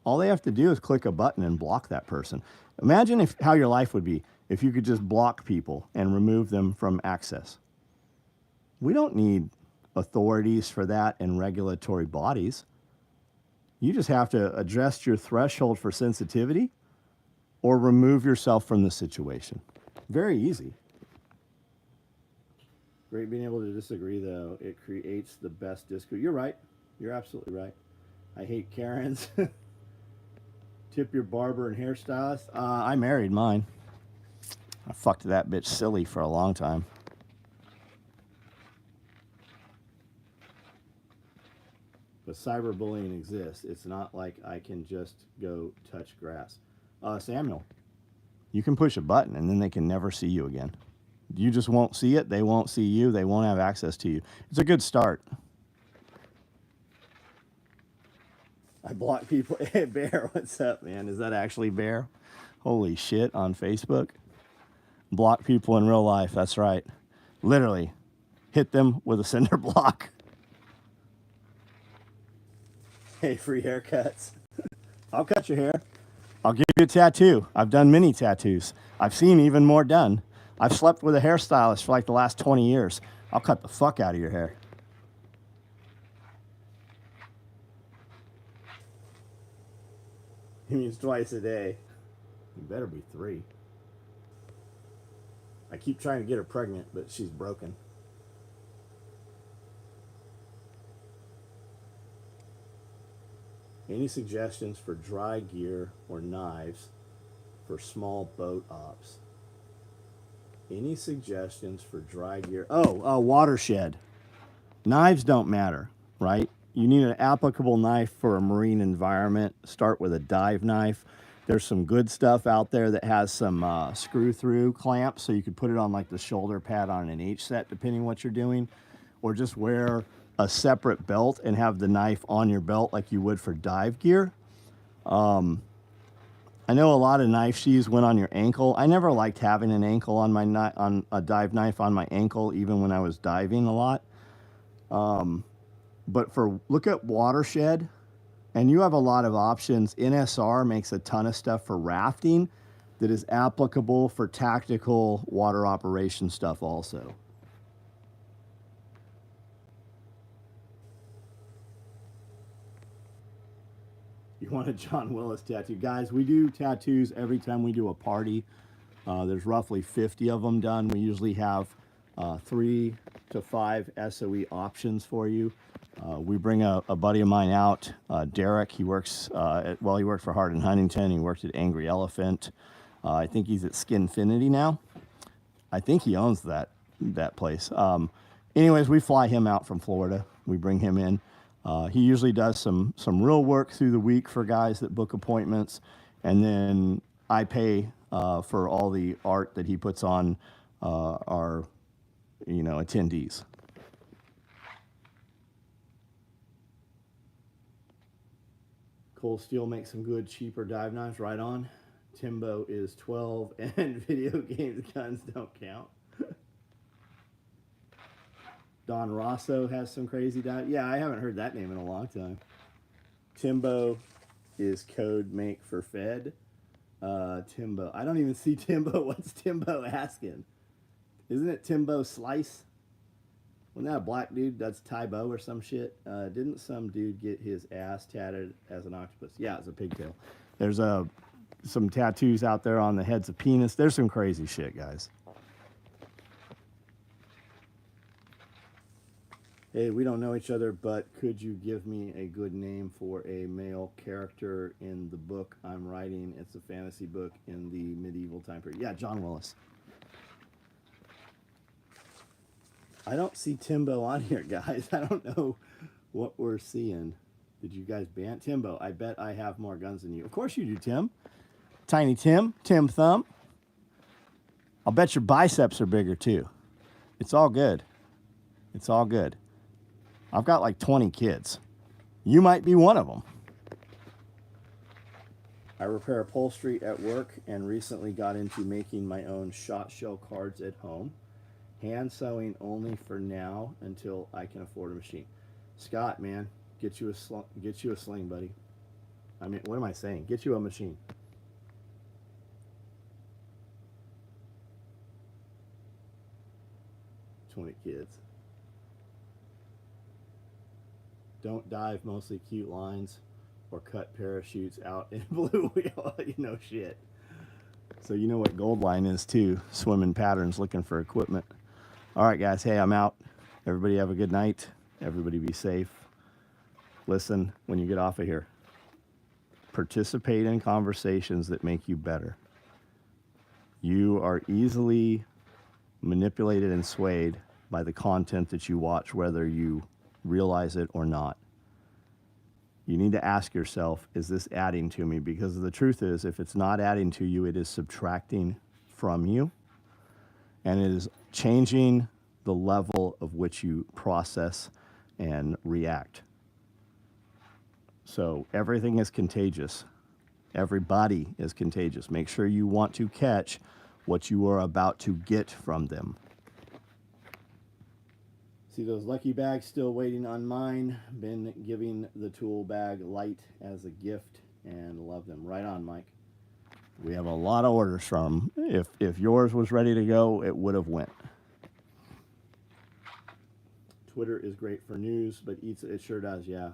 all they have to do is click a button and block that person. Imagine how your life would be if you could just block people and remove them from access. We don't need authorities for that and regulatory bodies. You just have to address your threshold for sensitivity or remove yourself from the situation. Very easy. Great being able to disagree, though. It creates the best discourse. You're right. You're absolutely right. I hate Karens. Tip your barber and hairstylist. I married mine. I fucked that bitch silly for a long time. But cyberbullying exists. It's not like I can just go touch grass. Samuel, you can push a button and then they can never see you again. You just won't see it. They won't see you. They won't have access to you. It's a good start. I block people. Hey, Bear, what's up, man? Is that actually Bear? Holy shit, on Facebook. Block people in real life. That's right. Literally, hit them with a cinder block. Hey, free haircuts. I'll cut your hair. I'll give you a tattoo. I've done many tattoos. I've seen even more done. I've slept with a hairstylist for like the last 20 years. I'll cut the fuck out of your hair. He means twice a day. You better be 3. I keep trying to get her pregnant, but she's broken. Any suggestions for dry gear or knives for small boat ops? Any suggestions for dry gear? Watershed. Knives don't matter, right? You need an applicable knife for a marine environment. Start with a dive knife. There's some good stuff out there that has some screw-through clamps, so you could put it on like the shoulder pad on an H set, depending what you're doing, or just wear a separate belt and have the knife on your belt like you would for dive gear. I know a lot of knife sheaths went on your ankle. I never liked having an ankle on my on a dive knife on my ankle, even when I was diving a lot. But look at Watershed, and you have a lot of options. NSR makes a ton of stuff for rafting that is applicable for tactical water operation stuff also. You want a John Willis tattoo. Guys, we do tattoos every time we do a party. There's roughly 50 of them done. We usually have 3 to 5 SOE options for you. We bring a buddy of mine out, Derek. He works, he worked for Hart and Huntington. He worked at Angry Elephant. I think he's at Skinfinity now. I think he owns that place. Anyways, we fly him out from Florida. We bring him in. He usually does some real work through the week for guys that book appointments, and then I pay for all the art that he puts on our attendees. Cold Steel makes some good, cheaper dive knives. Right on. Timbo is 12, and video games guns don't count. Don Rosso has some crazy dive. Yeah, I haven't heard that name in a long time. Timbo is code make for Fed. Timbo. I don't even see Timbo. What's Timbo asking? Isn't it Timbo Slice? Wasn't that a black dude? That's Tybo or some shit. Didn't some dude get his ass tatted as an octopus? Yeah, it's a pigtail. There's some tattoos out there on the heads of penis. There's some crazy shit, guys. Hey, we don't know each other, but could you give me a good name for a male character in the book I'm writing? It's a fantasy book in the medieval time period. Yeah, John Willis. I don't see Timbo on here, guys. I don't know what we're seeing. Did you guys ban Timbo? I bet I have more guns than you. Of course you do, Tim. Tiny Tim, Tim Thumb. I'll bet your biceps are bigger too. It's all good. It's all good. I've got like 20 kids. You might be one of them. I repair upholstery at work and recently got into making my own shot shell cards at home. Hand sewing only for now until I can afford a machine. Scott, man, get you a sling, buddy. I mean, what am I saying? Get you a machine. Kids. Don't dive mostly cute lines or cut parachutes out in blue wheel. Shit. So you know what gold line is too. Swimming patterns looking for equipment. All right, guys. Hey, I'm out. Everybody have a good night. Everybody be safe. Listen, when you get off of here, participate in conversations that make you better. You are easily manipulated and swayed by the content that you watch, whether you realize it or not. You need to ask yourself, is this adding to me? Because the truth is, if it's not adding to you, it is subtracting from you, and it is changing the level of which you process and react. So everything is contagious. Everybody is contagious. Make sure you want to catch what you are about to get from them. See those lucky bags still waiting on mine. Been giving the tool bag light as a gift and love them. Right on, Mike. We have a lot of orders from them. If yours was ready to go, it would have went. Twitter is great for news, but it sure does, yeah.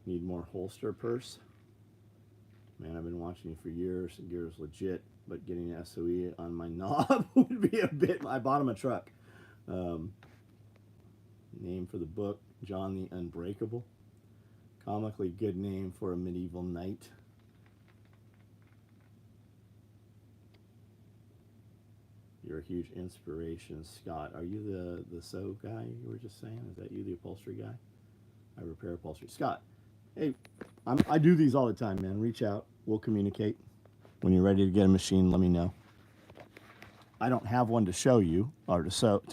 Need more holster purse. Man, I've been watching you for years. Gear's legit, but getting an SOE on my knob would be a bit. I bought him a truck. Name for the book, John the Unbreakable. Comically good name for a medieval knight. You're a huge inspiration, Scott. Are you the sew guy you were just saying? Is that you, the upholstery guy? I repair upholstery. Scott, hey, I do these all the time, man. Reach out. We'll communicate. When you're ready to get a machine, let me know. I don't have one to show you, or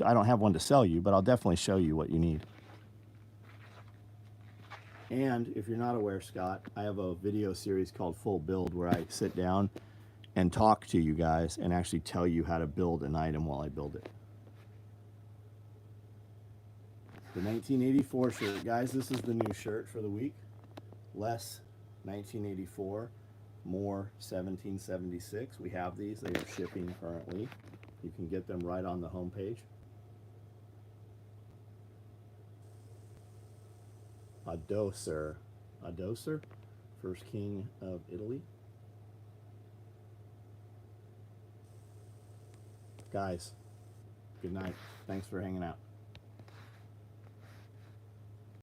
I don't have one to sell you, but I'll definitely show you what you need. And if you're not aware, Scott, I have a video series called Full Build where I sit down and talk to you guys and actually tell you how to build an item while I build it. The 1984 shirt. Guys, this is the new shirt for the week. Less 1984, more 1776. We have these. They are shipping currently. You can get them right on the homepage. Adoser, first king of Italy. Guys, good night. Thanks for hanging out.